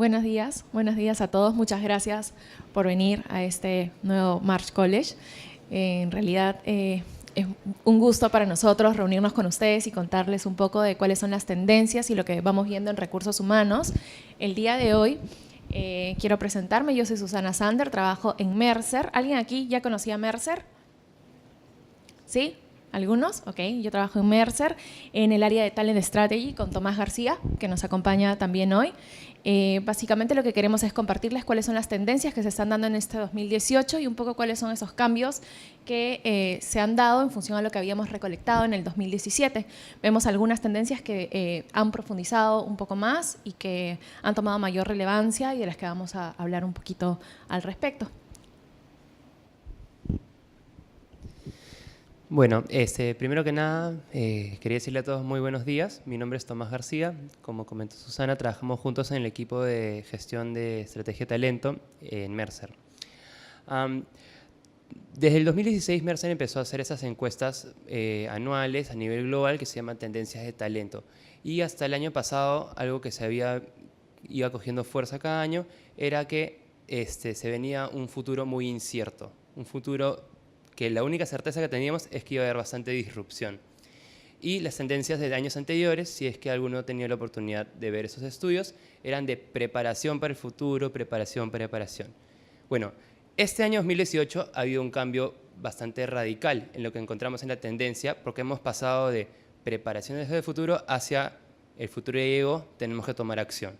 buenos días a todos. Muchas gracias por venir a este nuevo March College. En realidad es un gusto para nosotros reunirnos con ustedes y contarles un poco de cuáles son las tendencias y lo que vamos viendo en recursos humanos. El día de hoy quiero presentarme. Yo soy Susana Sander, trabajo en Mercer. ¿Alguien aquí ya conocía Mercer? ¿Sí? ¿Algunos? Ok, yo trabajo en Mercer, en el área de Talent Strategy con Tomás García, que nos acompaña también hoy. Básicamente lo que queremos es compartirles cuáles son las tendencias que se están dando en este 2018 y un poco cuáles son esos cambios que se han dado en función a lo que habíamos recolectado en el 2017. Vemos algunas tendencias que han profundizado un poco más y que han tomado mayor relevancia y de las que vamos a hablar un poquito al respecto. Bueno, primero que nada, quería decirle a todos muy buenos días. Mi nombre es Tomás García. Como comentó Susana, trabajamos juntos en el equipo de gestión de estrategia de talento en Mercer. Desde el 2016, Mercer empezó a hacer esas encuestas anuales a nivel global que se llaman tendencias de talento. Y hasta el año pasado, algo que iba cogiendo fuerza cada año, era que se venía un futuro muy incierto, un futuro que la única certeza que teníamos es que iba a haber bastante disrupción. Y las tendencias de años anteriores, si es que alguno tenía la oportunidad de ver esos estudios, eran de preparación para el futuro, preparación. Bueno, este año 2018 ha habido un cambio bastante radical en lo que encontramos en la tendencia, porque hemos pasado de preparación desde el futuro hacia el futuro ya llegó, tenemos que tomar acción.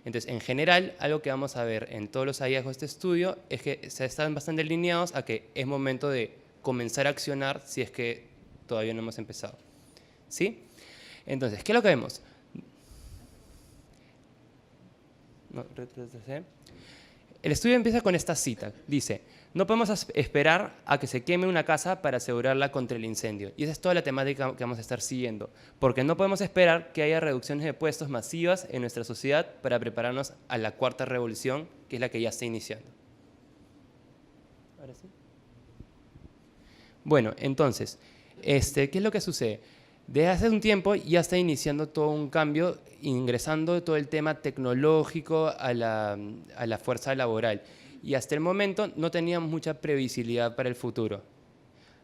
Entonces, en general, algo que vamos a ver en todos los hallazgos de este estudio es que se están bastante alineados a que es momento de comenzar a accionar si es que todavía no hemos empezado. ¿Sí? Entonces, ¿qué es lo que vemos? El estudio empieza con esta cita. Dice, no podemos esperar a que se queme una casa para asegurarla contra el incendio. Y esa es toda la temática que vamos a estar siguiendo. Porque no podemos esperar que haya reducciones de puestos masivas en nuestra sociedad para prepararnos a la cuarta revolución, que es la que ya está iniciando. ¿Ahora sí? Bueno, entonces, ¿qué es lo que sucede? Desde hace un tiempo ya está iniciando todo un cambio, ingresando todo el tema tecnológico a la fuerza laboral. Y hasta el momento no teníamos mucha previsibilidad para el futuro.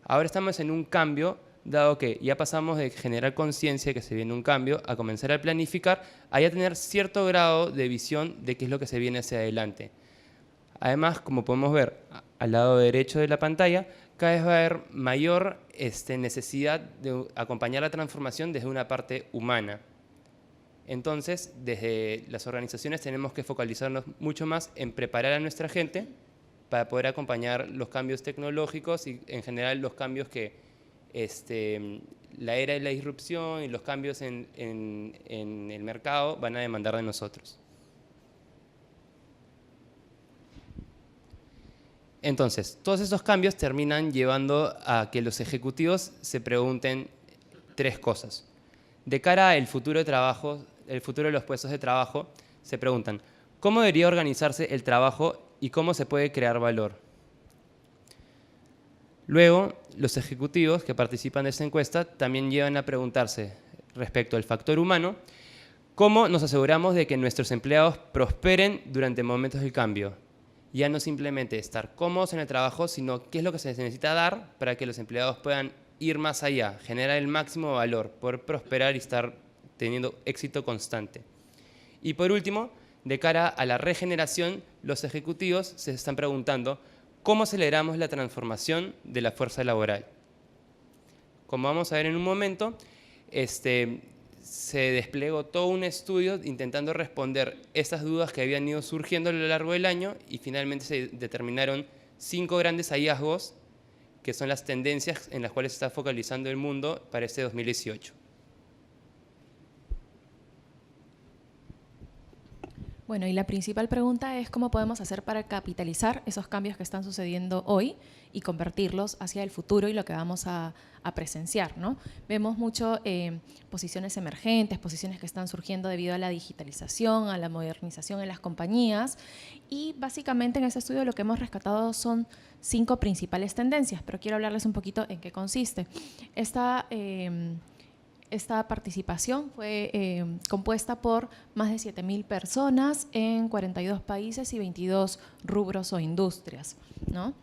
Ahora estamos en un cambio, dado que ya pasamos de generar conciencia de que se viene un cambio, a comenzar a planificar, a ya tener cierto grado de visión de qué es lo que se viene hacia adelante. Además, como podemos ver al lado derecho de la pantalla, cada vez va a haber mayor necesidad de acompañar la transformación desde una parte humana. Entonces, desde las organizaciones tenemos que focalizarnos mucho más en preparar a nuestra gente para poder acompañar los cambios tecnológicos y en general los cambios que la era de la disrupción y los cambios en el mercado van a demandar de nosotros. Entonces, todos estos cambios terminan llevando a que los ejecutivos se pregunten tres cosas. De cara al futuro de trabajo, el futuro de los puestos de trabajo, se preguntan, ¿cómo debería organizarse el trabajo y cómo se puede crear valor? Luego, los ejecutivos que participan de esta encuesta también llevan a preguntarse respecto al factor humano, ¿cómo nos aseguramos de que nuestros empleados prosperen durante momentos del cambio? Ya no simplemente estar cómodos en el trabajo, sino qué es lo que se necesita dar para que los empleados puedan ir más allá, generar el máximo valor, poder prosperar y estar teniendo éxito constante. Y por último, de cara a la regeneración, los ejecutivos se están preguntando cómo aceleramos la transformación de la fuerza laboral. Como vamos a ver en un momento, se desplegó todo un estudio intentando responder estas dudas que habían ido surgiendo a lo largo del año y finalmente se determinaron 5 grandes hallazgos que son las tendencias en las cuales se está focalizando el mundo para este 2018. Bueno, y la principal pregunta es cómo podemos hacer para capitalizar esos cambios que están sucediendo hoy y convertirlos hacia el futuro y lo que vamos a presenciar, ¿no? Vemos mucho posiciones emergentes, posiciones que están surgiendo debido a la digitalización, a la modernización en las compañías y básicamente en ese estudio lo que hemos rescatado son 5 principales tendencias, pero quiero hablarles un poquito en qué consiste. Esta participación fue compuesta por más de 7.000 personas en 42 países y 22 rubros o industrias, ¿no?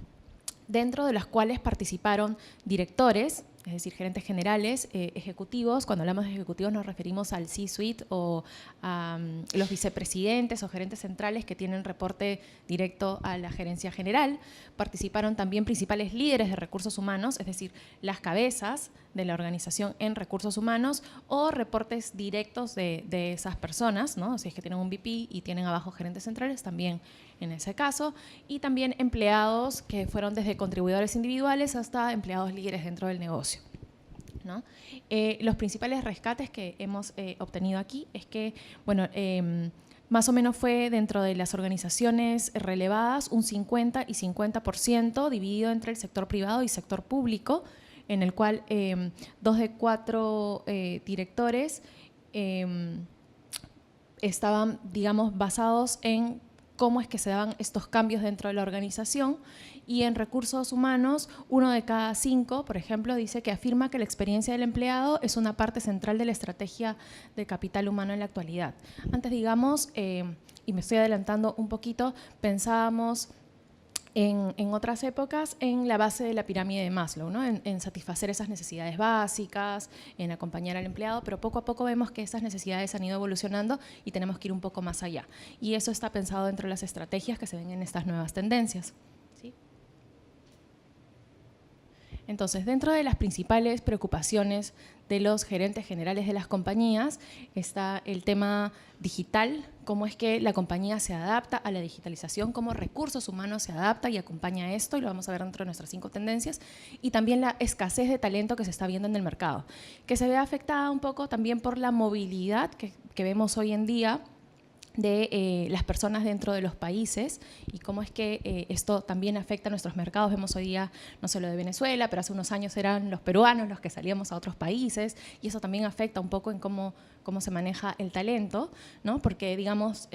Dentro de las cuales participaron directores, es decir, gerentes generales, ejecutivos. Cuando hablamos de ejecutivos nos referimos al C-suite o a los vicepresidentes o gerentes centrales que tienen reporte directo a la gerencia general. Participaron también principales líderes de recursos humanos, es decir, las cabezas de la organización en recursos humanos o reportes directos de esas personas, ¿no? Si es que tienen un VP y tienen abajo gerentes centrales, también en ese caso. Y también empleados que fueron desde contribuidores individuales hasta empleados líderes dentro del negocio, ¿no? Los principales rescates que hemos obtenido aquí es que, bueno, más o menos fue dentro de las organizaciones relevadas un 50 y 50% dividido entre el sector privado y sector público, en el cual 2 de 4 directores estaban, digamos, basados en cómo es que se daban estos cambios dentro de la organización, y en recursos humanos 1 de cada 5, por ejemplo, dice que afirma que la experiencia del empleado es una parte central de la estrategia de capital humano en la actualidad. Antes, digamos, y me estoy adelantando un poquito, pensábamos en otras épocas en la base de la pirámide de Maslow, ¿no? En satisfacer esas necesidades básicas, en acompañar al empleado, pero poco a poco vemos que esas necesidades han ido evolucionando y tenemos que ir un poco más allá. Y eso está pensado dentro de las estrategias que se ven en estas nuevas tendencias. ¿Sí? Entonces, dentro de las principales preocupaciones de los gerentes generales de las compañías está el tema digital, cómo es que la compañía se adapta a la digitalización, cómo recursos humanos se adapta y acompaña esto, y lo vamos a ver dentro de nuestras 5 tendencias, y también la escasez de talento que se está viendo en el mercado, que se ve afectada un poco también por la movilidad que vemos hoy en día de las personas dentro de los países y cómo es que esto también afecta a nuestros mercados. Vemos hoy día, no solo de Venezuela, pero hace unos años eran los peruanos los que salíamos a otros países, y eso también afecta un poco en cómo se maneja el talento, ¿no? Porque, digamos,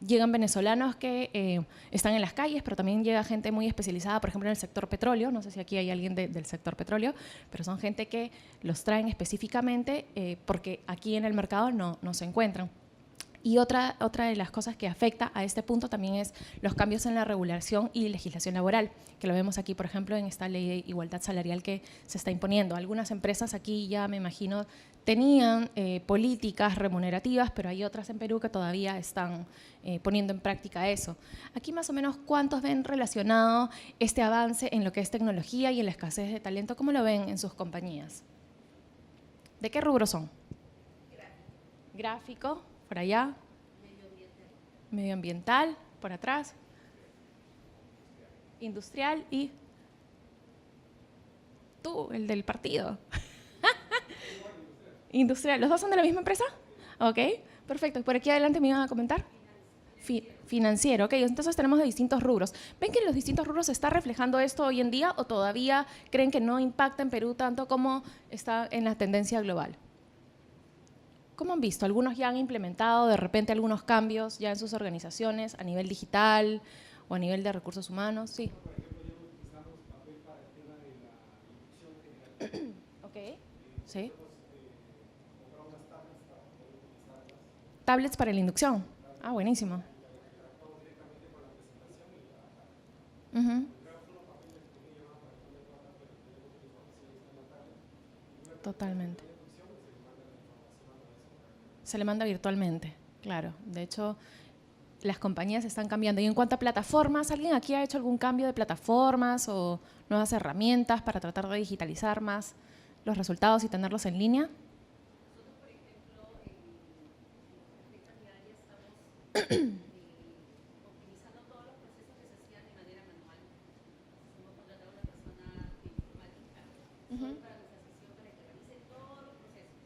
llegan venezolanos que están en las calles, pero también llega gente muy especializada, por ejemplo, en el sector petróleo. No sé si aquí hay alguien del sector petróleo, pero son gente que los traen específicamente porque aquí en el mercado no se encuentran. Y otra de las cosas que afecta a este punto también es los cambios en la regulación y legislación laboral, que lo vemos aquí, por ejemplo, en esta ley de igualdad salarial que se está imponiendo. Algunas empresas aquí ya, me imagino, tenían políticas remunerativas, pero hay otras en Perú que todavía están poniendo en práctica eso. Aquí más o menos, ¿cuántos ven relacionado este avance en lo que es tecnología y en la escasez de talento? ¿Cómo lo ven en sus compañías? ¿De qué rubro son? Gráfico. Por allá. Medioambiental, por atrás. Industrial y tú, el del partido. Industrial. ¿Los dos son de la misma empresa? Ok, perfecto. ¿Por aquí adelante me iban a comentar? Financiero, ok. Entonces tenemos de distintos rubros. ¿Ven que en los distintos rubros se está reflejando esto hoy en día o todavía creen que no impacta en Perú tanto como está en la tendencia global? ¿Cómo han visto? ¿Algunos ya han implementado de repente algunos cambios ya en sus organizaciones a nivel digital o a nivel de recursos humanos? Sí. Por ejemplo, ya utilizamos papel para el tema de la inducción general. Ok. Sí. Compramos unas tablets para poder utilizarlas. Tablets para la inducción. Ah, buenísimo. Interactuamos directamente con la presentación y la unos papeles que me llevan para el de plata, pero tenemos la información en la tablet. Totalmente. Se le manda virtualmente, claro. De hecho, las compañías están cambiando. Y en cuanto a plataformas, ¿alguien aquí ha hecho algún cambio de plataformas o nuevas herramientas para tratar de digitalizar más los resultados y tenerlos en línea? Nosotros, por ejemplo, en Calidad estamos optimizando todos los procesos que se hacían de manera manual. Hemos contratado a una persona de informática solo para nuestra sesión para que realice todos los procesos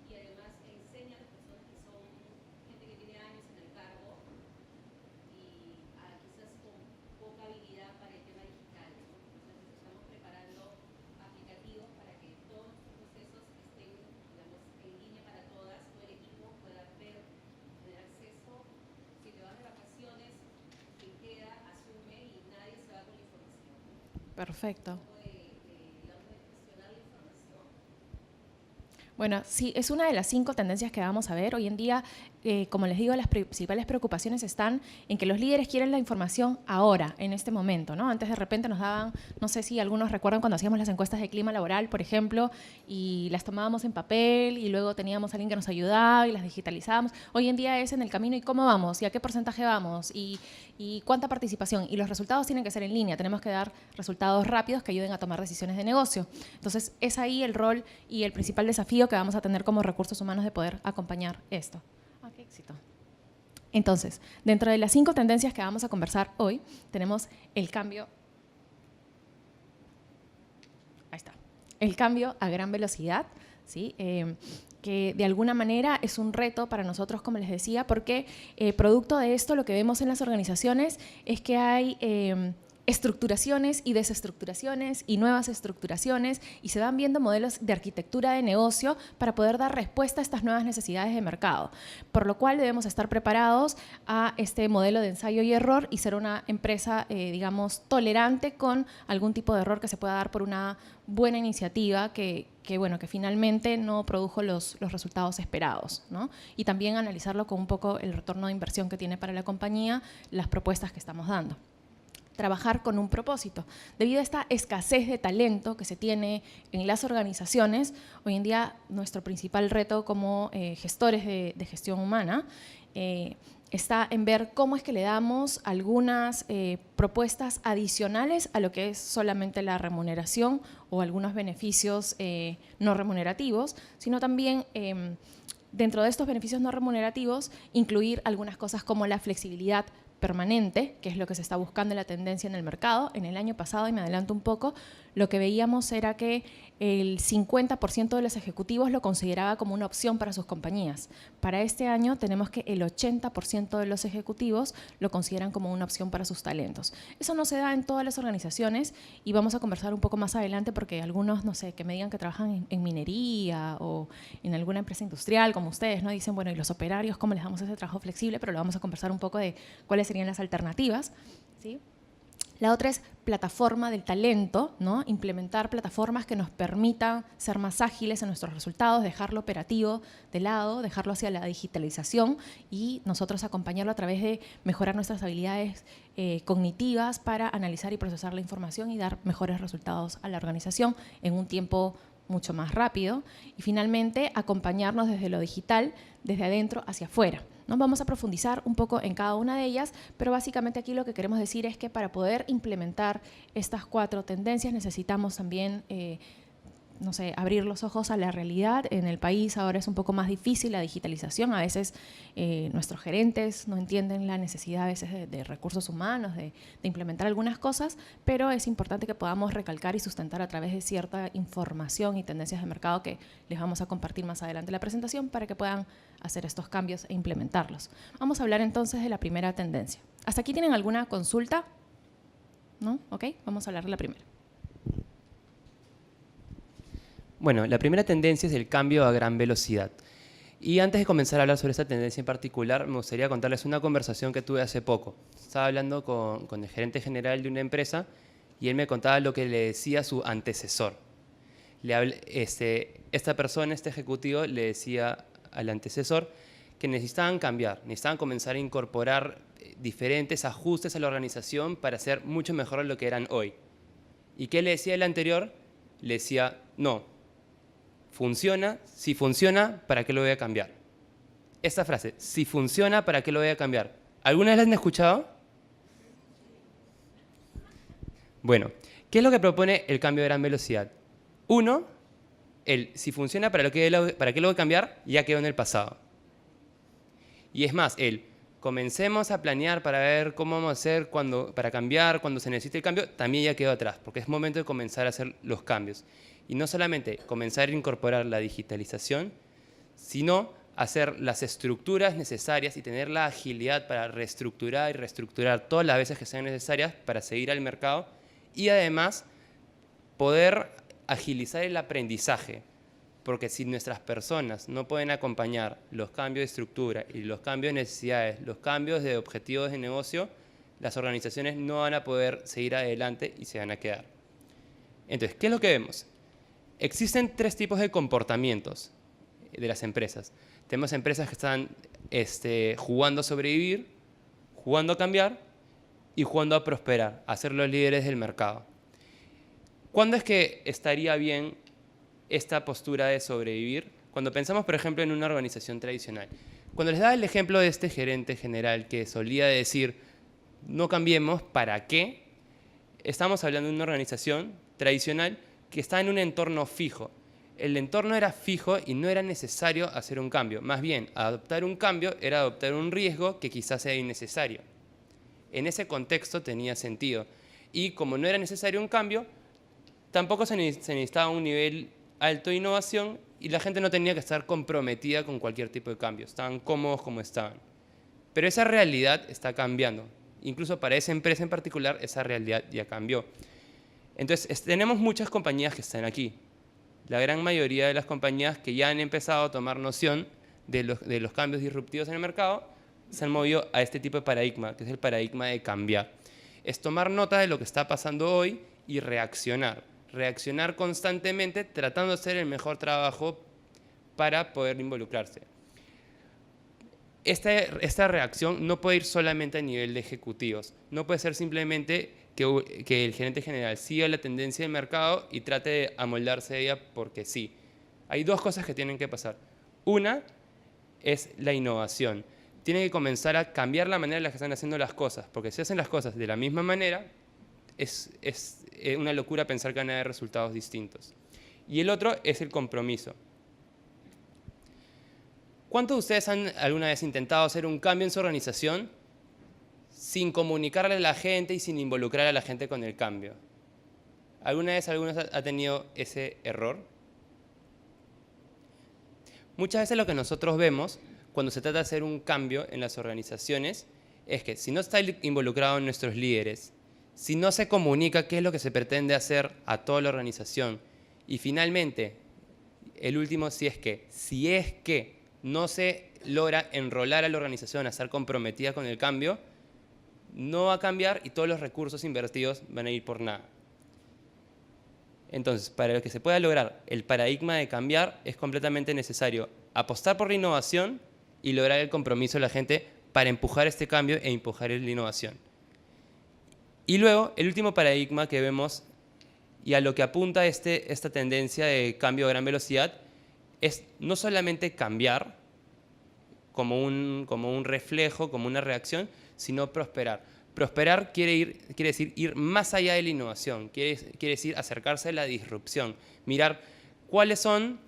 y además enseña a las personas que son gente que tiene años en el cargo y quizás con poca habilidad para el tema digital, ¿no? Entonces estamos preparando aplicativos para que todos estos procesos estén, digamos, en línea para todas, todo el equipo pueda ver, tener acceso. Si te vas de vacaciones, quien queda asume y nadie se va con la información, ¿no? Perfecto. Digamos, de gestionar la información. Bueno, sí, es una de las 5 tendencias que vamos a ver. Hoy en día, como les digo, las principales preocupaciones están en que los líderes quieren la información ahora, en este momento, ¿no? Antes de repente nos daban, no sé si algunos recuerdan cuando hacíamos las encuestas de clima laboral, por ejemplo, y las tomábamos en papel y luego teníamos a alguien que nos ayudaba y las digitalizábamos. Hoy en día es en el camino y cómo vamos y a qué porcentaje vamos y cuánta participación. Y los resultados tienen que ser en línea. Tenemos que dar resultados rápidos que ayuden a tomar decisiones de negocio. Entonces, es ahí el rol y el principal desafío que vamos a tener como recursos humanos de poder acompañar esto. ¡Ah, qué éxito! Entonces, dentro de las 5 tendencias que vamos a conversar hoy, tenemos el cambio. Ahí está. El cambio a gran velocidad, ¿sí? Que de alguna manera es un reto para nosotros, como les decía, porque producto de esto lo que vemos en las organizaciones es que hay estructuraciones y desestructuraciones y nuevas estructuraciones y se van viendo modelos de arquitectura de negocio para poder dar respuesta a estas nuevas necesidades de mercado, por lo cual debemos estar preparados a este modelo de ensayo y error y ser una empresa, digamos, tolerante con algún tipo de error que se pueda dar por una buena iniciativa que finalmente no produjo los resultados esperados, ¿no? Y también analizarlo con un poco el retorno de inversión que tiene para la compañía las propuestas que estamos dando. Trabajar con un propósito. Debido a esta escasez de talento que se tiene en las organizaciones, hoy en día nuestro principal reto como gestores de gestión humana está en ver cómo es que le damos algunas propuestas adicionales a lo que es solamente la remuneración o algunos beneficios no remunerativos, sino también dentro de estos beneficios no remunerativos incluir algunas cosas como la flexibilidad permanente, que es lo que se está buscando en la tendencia en el mercado. En el año pasado, y me adelanto un poco, lo que veíamos era que el 50% de los ejecutivos lo consideraba como una opción para sus compañías. Para este año tenemos que el 80% de los ejecutivos lo consideran como una opción para sus talentos. Eso no se da en todas las organizaciones y vamos a conversar un poco más adelante porque algunos, no sé, que me digan que trabajan en minería o en alguna empresa industrial como ustedes, ¿no? Dicen, bueno, ¿y los operarios cómo les damos ese trabajo flexible? Pero lo vamos a conversar un poco de cuáles serían las alternativas, ¿sí? La otra es plataforma del talento, ¿no? Implementar plataformas que nos permitan ser más ágiles en nuestros resultados, dejarlo operativo de lado, dejarlo hacia la digitalización y nosotros acompañarlo a través de mejorar nuestras habilidades cognitivas para analizar y procesar la información y dar mejores resultados a la organización en un tiempo mucho más rápido. Y finalmente, acompañarnos desde lo digital, desde adentro hacia afuera. ¿No? Vamos a profundizar un poco en cada una de ellas, pero básicamente aquí lo que queremos decir es que para poder implementar estas 4 tendencias necesitamos también, no sé, abrir los ojos a la realidad. En el país ahora es un poco más difícil la digitalización. A veces nuestros gerentes no entienden la necesidad a veces de recursos humanos, de implementar algunas cosas, pero es importante que podamos recalcar y sustentar a través de cierta información y tendencias de mercado que les vamos a compartir más adelante en la presentación para que puedan hacer estos cambios e implementarlos. Vamos a hablar entonces de la primera tendencia. ¿Hasta aquí tienen alguna consulta? ¿No? Ok, vamos a hablar de la primera. Bueno, la primera tendencia es el cambio a gran velocidad. Y antes de comenzar a hablar sobre esta tendencia en particular, me gustaría contarles una conversación que tuve hace poco. Estaba hablando con el gerente general de una empresa y él me contaba lo que le decía su antecesor. Esta persona, este ejecutivo, le decía al antecesor que necesitaban cambiar, necesitaban comenzar a incorporar diferentes ajustes a la organización para ser mucho mejor de lo que eran hoy. ¿Y qué le decía el anterior? Le decía, no, funciona, si funciona, ¿para qué lo voy a cambiar? Esta frase, si funciona, ¿para qué lo voy a cambiar? ¿Alguna vez la han escuchado? Bueno, ¿qué es lo que propone el cambio de gran velocidad? Uno, si funciona, ¿para qué lo voy a cambiar? Ya quedó en el pasado. Y es más, comencemos a planear para ver cómo vamos a hacer para cambiar, cuando se necesite el cambio, también ya quedó atrás, porque es momento de comenzar a hacer los cambios. Y no solamente comenzar a incorporar la digitalización, sino hacer las estructuras necesarias y tener la agilidad para reestructurar y reestructurar todas las veces que sean necesarias para seguir al mercado y además poder agilizar el aprendizaje, porque si nuestras personas no pueden acompañar los cambios de estructura y los cambios de necesidades, los cambios de objetivos de negocio, las organizaciones no van a poder seguir adelante y se van a quedar. Entonces, ¿qué es lo que vemos? Existen 3 tipos de comportamientos de las empresas. Tenemos empresas que están jugando a sobrevivir, jugando a cambiar y jugando a prosperar, a ser los líderes del mercado. ¿Cuándo es que estaría bien esta postura de sobrevivir? Cuando pensamos, por ejemplo, en una organización tradicional. Cuando les daba el ejemplo de este gerente general que solía decir, no cambiemos, ¿para qué? Estamos hablando de una organización tradicional que está en un entorno fijo. El entorno era fijo y no era necesario hacer un cambio. Más bien, adoptar un cambio era adoptar un riesgo que quizás sea innecesario. En ese contexto tenía sentido. Y como no era necesario un cambio, tampoco se necesitaba un nivel alto de innovación y la gente no tenía que estar comprometida con cualquier tipo de cambio. Estaban cómodos como estaban. Pero esa realidad está cambiando. Incluso para esa empresa en particular, esa realidad ya cambió. Entonces, tenemos muchas compañías que están aquí. La gran mayoría de las compañías que ya han empezado a tomar noción de los cambios disruptivos en el mercado se han movido a este tipo de paradigma, que es el paradigma de cambiar. Es tomar nota de lo que está pasando hoy y reaccionar. Reaccionar constantemente tratando de hacer el mejor trabajo para poder involucrarse. Esta reacción no puede ir solamente a nivel de ejecutivos. No puede ser simplemente que el gerente general siga la tendencia del mercado y trate de amoldarse de ella porque sí. Hay dos cosas que tienen que pasar. Una es la innovación. Tienen que comenzar a cambiar la manera en la que están haciendo las cosas, porque si hacen las cosas de la misma manera, es una locura pensar que van a haber resultados distintos. Y el otro es el compromiso. ¿Cuántos de ustedes han alguna vez intentado hacer un cambio en su organización sin comunicarle a la gente y sin involucrar a la gente con el cambio? ¿Alguna vez alguno ha tenido ese error? Muchas veces lo que nosotros vemos cuando se trata de hacer un cambio en las organizaciones es que si no está involucrado nuestros líderes, si no se comunica qué es lo que se pretende hacer a toda la organización y finalmente, el último, si es que no se logra enrolar a la organización a estar comprometida con el cambio, no va a cambiar y todos los recursos invertidos van a ir por nada. Entonces, para que se pueda lograr el paradigma de cambiar, es completamente necesario apostar por la innovación y lograr el compromiso de la gente para empujar este cambio e empujar la innovación. Y luego, el último paradigma que vemos y a lo que apunta esta tendencia de cambio a gran velocidad es no solamente cambiar como un reflejo, como una reacción, sino prosperar. Prosperar quiere decir ir más allá de la innovación, quiere decir acercarse a la disrupción, mirar cuáles son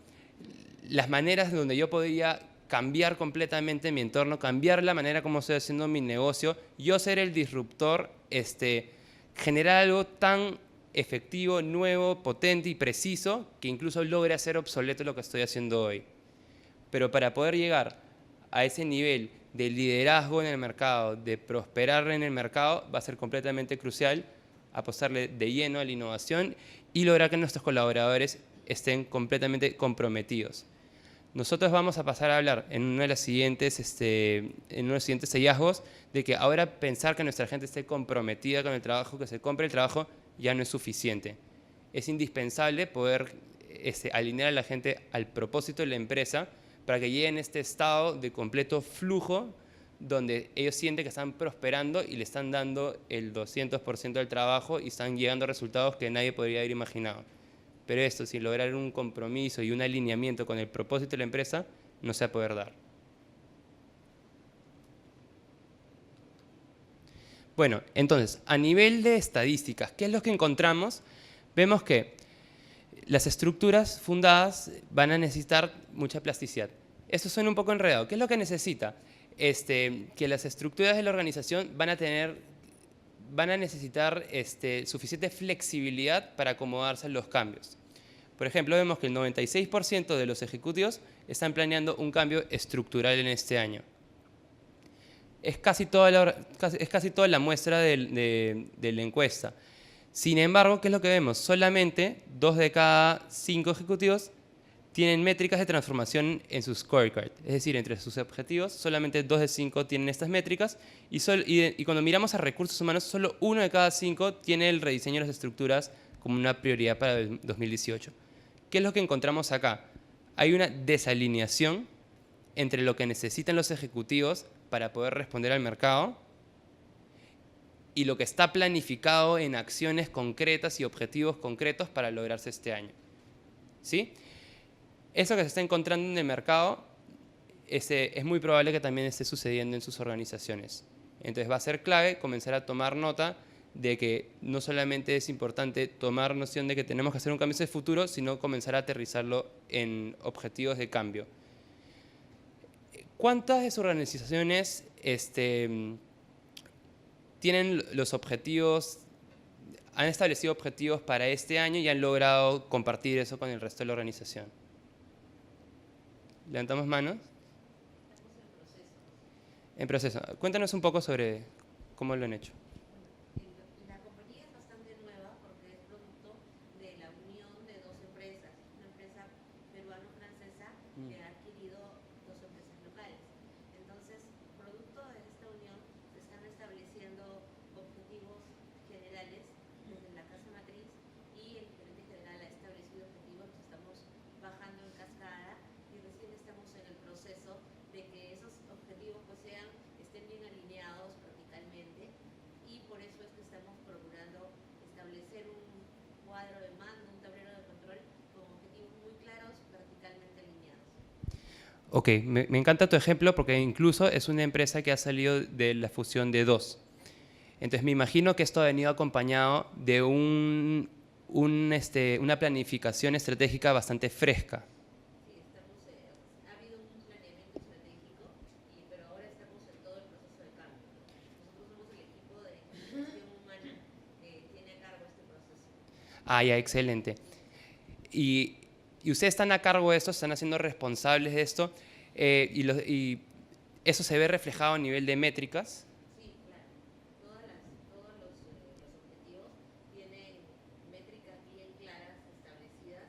las maneras donde yo podría cambiar completamente mi entorno, cambiar la manera como estoy haciendo mi negocio, yo ser el disruptor, generar algo tan efectivo, nuevo, potente y preciso que incluso logre hacer obsoleto lo que estoy haciendo hoy. Pero para poder llegar a ese nivel de liderazgo en el mercado, de prosperar en el mercado, va a ser completamente crucial apostarle de lleno a la innovación y lograr que nuestros colaboradores estén completamente comprometidos. Nosotros vamos a pasar a hablar en uno de los siguientes hallazgos de que ahora pensar que nuestra gente esté comprometida con el trabajo, que se compre el trabajo, ya no es suficiente. Es indispensable poder alinear a la gente al propósito de la empresa para que lleguen a este estado de completo flujo donde ellos sienten que están prosperando y le están dando el 200% del trabajo y están llegando a resultados que nadie podría haber imaginado. Pero esto, sin lograr un compromiso y un alineamiento con el propósito de la empresa, no se va a poder dar. Bueno, entonces, a nivel de estadísticas, ¿qué es lo que encontramos? Vemos que las estructuras fundadas van a necesitar mucha plasticidad. Esto suena un poco enredado. ¿Qué es lo que necesita? Que las estructuras de la organización van a necesitar suficiente flexibilidad para acomodarse a los cambios. Por ejemplo, vemos que el 96% de los ejecutivos están planeando un cambio estructural en este año. Es casi toda la muestra de la encuesta. Sin embargo, ¿qué es lo que vemos? Solamente 2 de cada 5 ejecutivos tienen métricas de transformación en su scorecard. Es decir, entre sus objetivos, solamente 2 de 5 tienen estas métricas. Y cuando miramos a recursos humanos, solo 1 de cada 5 tiene el rediseño de las estructuras como una prioridad para el 2018. ¿Qué es lo que encontramos acá? hay una desalineación entre lo que necesitan los ejecutivos para poder responder al mercado y lo que está planificado en acciones concretas y objetivos concretos para lograrse este año. ¿Sí? Eso que se está encontrando en el mercado es muy probable que también esté sucediendo en sus organizaciones. Entonces va a ser clave comenzar a tomar nota de que no solamente es importante tomar noción de que tenemos que hacer un cambio en el futuro, sino comenzar a aterrizarlo en objetivos de cambio. ¿Cuántas de sus organizaciones tienen los objetivos, han establecido objetivos para este año y han logrado compartir eso con el resto de la organización? ¿Levantamos manos? En proceso. Cuéntanos un poco sobre cómo lo han hecho. La compañía es bastante nueva porque es producto de la unión de dos empresas, una empresa peruano-francesa que ha adquirido dos empresas locales. Entonces, producto de esta unión, se están estableciendo objetivos generales desde la casa matriz y el gerente general ha establecido objetivos que estamos bajando en cascada y recién estamos en el proceso de que esos objetivos pues estén bien alineados verticalmente. Y por eso es que estamos procurando establecer un cuadro de mando, un tablero de control con objetivos muy claros, verticalmente alineados. Ok, me encanta tu ejemplo porque incluso es una empresa que ha salido de la fusión de dos. Entonces me imagino que esto ha venido acompañado de una planificación estratégica bastante fresca. Sí, ha habido un planeamiento estratégico, pero ahora estamos en todo el proceso de cambio. Nosotros somos el equipo de gestión humana que tiene a cargo este proceso. Ah, ya, excelente. Y ustedes están a cargo de esto, están haciendo responsables de esto, y eso se ve reflejado a nivel de métricas. Sí, claro. Todos los objetivos tienen métricas bien claras, establecidas,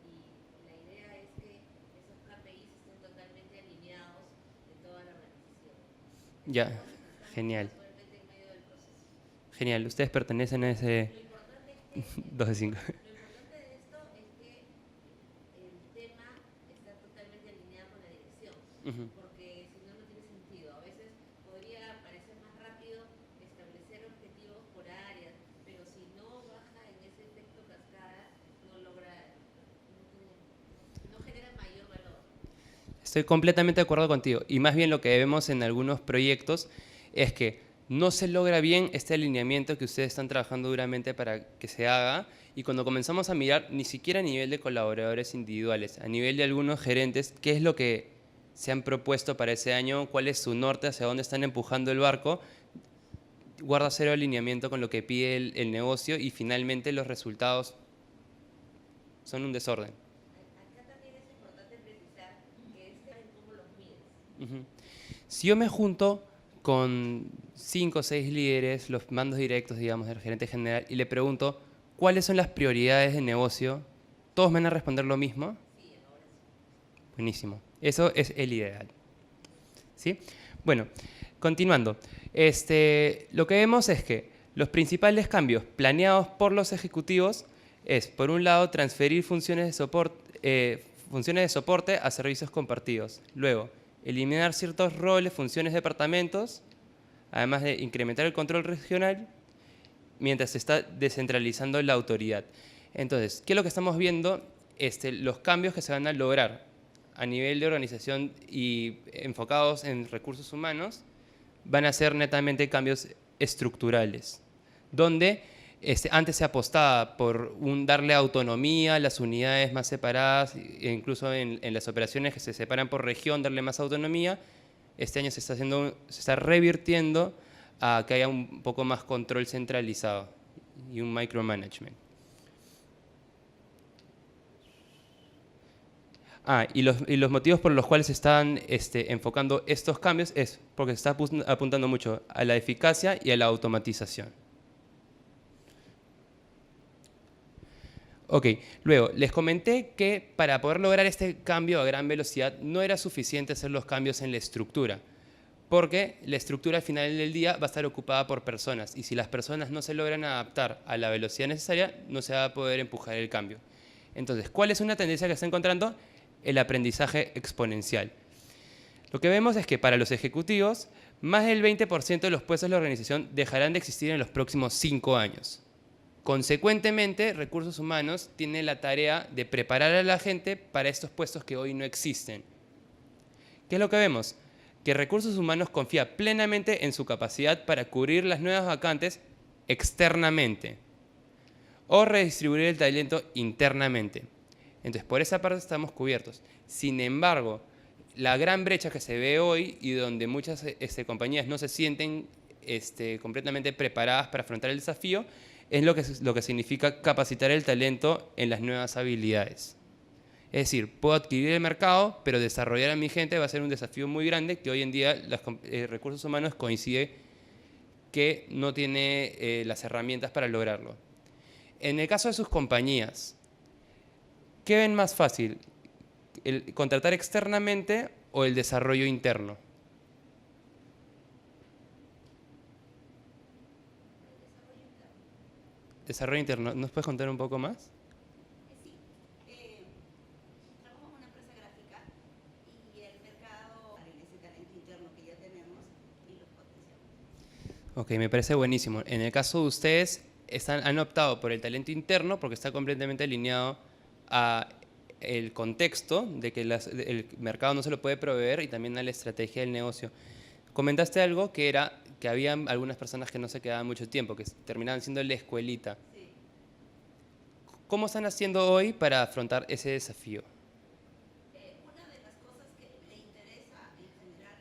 y la idea es que esos KPIs estén totalmente alineados en toda la organización. Ya, genial. Actualmente en medio del proceso. Genial, ustedes pertenecen a ese Lo importante es que 2 de 5. Lo importante de esto es que el tema está totalmente alineado con la dirección, porque si no, no tiene sentido. A veces podría parecer más rápido establecer objetivos por áreas, pero si no baja en ese efecto cascada, no genera mayor valor. Estoy completamente de acuerdo contigo. Y más bien lo que vemos en algunos proyectos es que no se logra bien este alineamiento que ustedes están trabajando duramente para que se haga. Y cuando comenzamos a mirar, ni siquiera a nivel de colaboradores individuales, a nivel de algunos gerentes, qué es lo que se han propuesto para ese año, cuál es su norte, hacia dónde están empujando el barco, guarda cero alineamiento con lo que pide el negocio y finalmente los resultados son un desorden. Acá también es importante precisar que en cómo los mides. Si yo me junto con 5 o 6 líderes, los mandos directos, digamos, del gerente general, y le pregunto cuáles son las prioridades de negocio, ¿todos me van a responder lo mismo? Sí, ahora sí. Buenísimo. Eso es el ideal. ¿Sí? Bueno, continuando. Lo que vemos es que los principales cambios planeados por los ejecutivos es, por un lado, transferir funciones de soporte a servicios compartidos. Luego, eliminar ciertos roles, funciones, departamentos, además de incrementar el control regional, mientras se está descentralizando la autoridad. Entonces, ¿qué es lo que estamos viendo? Los cambios que se van a lograr a nivel de organización y enfocados en recursos humanos van a ser netamente cambios estructurales, donde antes se apostaba por darle autonomía a las unidades más separadas, e incluso en las operaciones que se separan por región, darle más autonomía. Este año se está revirtiendo a que haya un poco más control centralizado y un micromanagement. Y los motivos por los cuales se están enfocando estos cambios es porque se está apuntando mucho a la eficacia y a la automatización. Ok, luego les comenté que para poder lograr este cambio a gran velocidad no era suficiente hacer los cambios en la estructura, porque la estructura al final del día va a estar ocupada por personas y si las personas no se logran adaptar a la velocidad necesaria, no se va a poder empujar el cambio. Entonces, ¿cuál es una tendencia que está encontrando? el aprendizaje exponencial. Lo que vemos es que para los ejecutivos, más del 20% de los puestos de la organización dejarán de existir en los próximos 5 años. Consecuentemente, recursos humanos tiene la tarea de preparar a la gente para estos puestos que hoy no existen. ¿Qué es lo que vemos? Que recursos humanos confía plenamente en su capacidad para cubrir las nuevas vacantes externamente o redistribuir el talento internamente. Entonces, por esa parte estamos cubiertos. Sin embargo, la gran brecha que se ve hoy y donde muchas compañías no se sienten completamente preparadas para afrontar el desafío es lo que significa capacitar el talento en las nuevas habilidades. Es decir, puedo adquirir el mercado, pero desarrollar a mi gente va a ser un desafío muy grande que hoy en día los recursos humanos coincide que no tiene las herramientas para lograrlo. En el caso de sus compañías, ¿qué ven más fácil? ¿El contratar externamente o el desarrollo interno? Desarrollo interno. ¿Nos puedes contar un poco más? Sí, trabajo en una empresa gráfica y el mercado en ese talento interno que ya tenemos y los potenciamos. Ok, me parece buenísimo. En el caso de ustedes, han optado por el talento interno porque está completamente alineado a el contexto de que el mercado no se lo puede proveer y también a la estrategia del negocio. Comentaste algo que era que había algunas personas que no se quedaban mucho tiempo, que terminaban siendo la escuelita. Sí. ¿Cómo están haciendo hoy para afrontar ese desafío? Una de las cosas que le interesa en general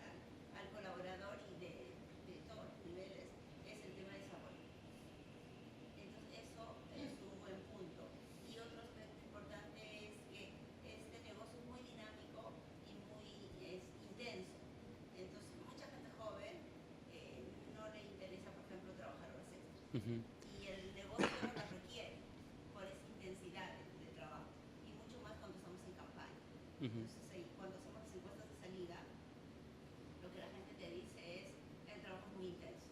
al colaborador y de todos los niveles es el tema de desarrollo. Entonces eso es un buen punto. Y otro aspecto importante es que este negocio es muy dinámico y muy intenso. Entonces mucha gente joven no le interesa, por ejemplo, trabajar horas extras. Y el negocio no las requiere por esa intensidad de trabajo. Y mucho más cuando estamos en campaña. Entonces, cuando hacemos las encuestas de salida, lo que la gente te dice es el trabajo es muy intenso.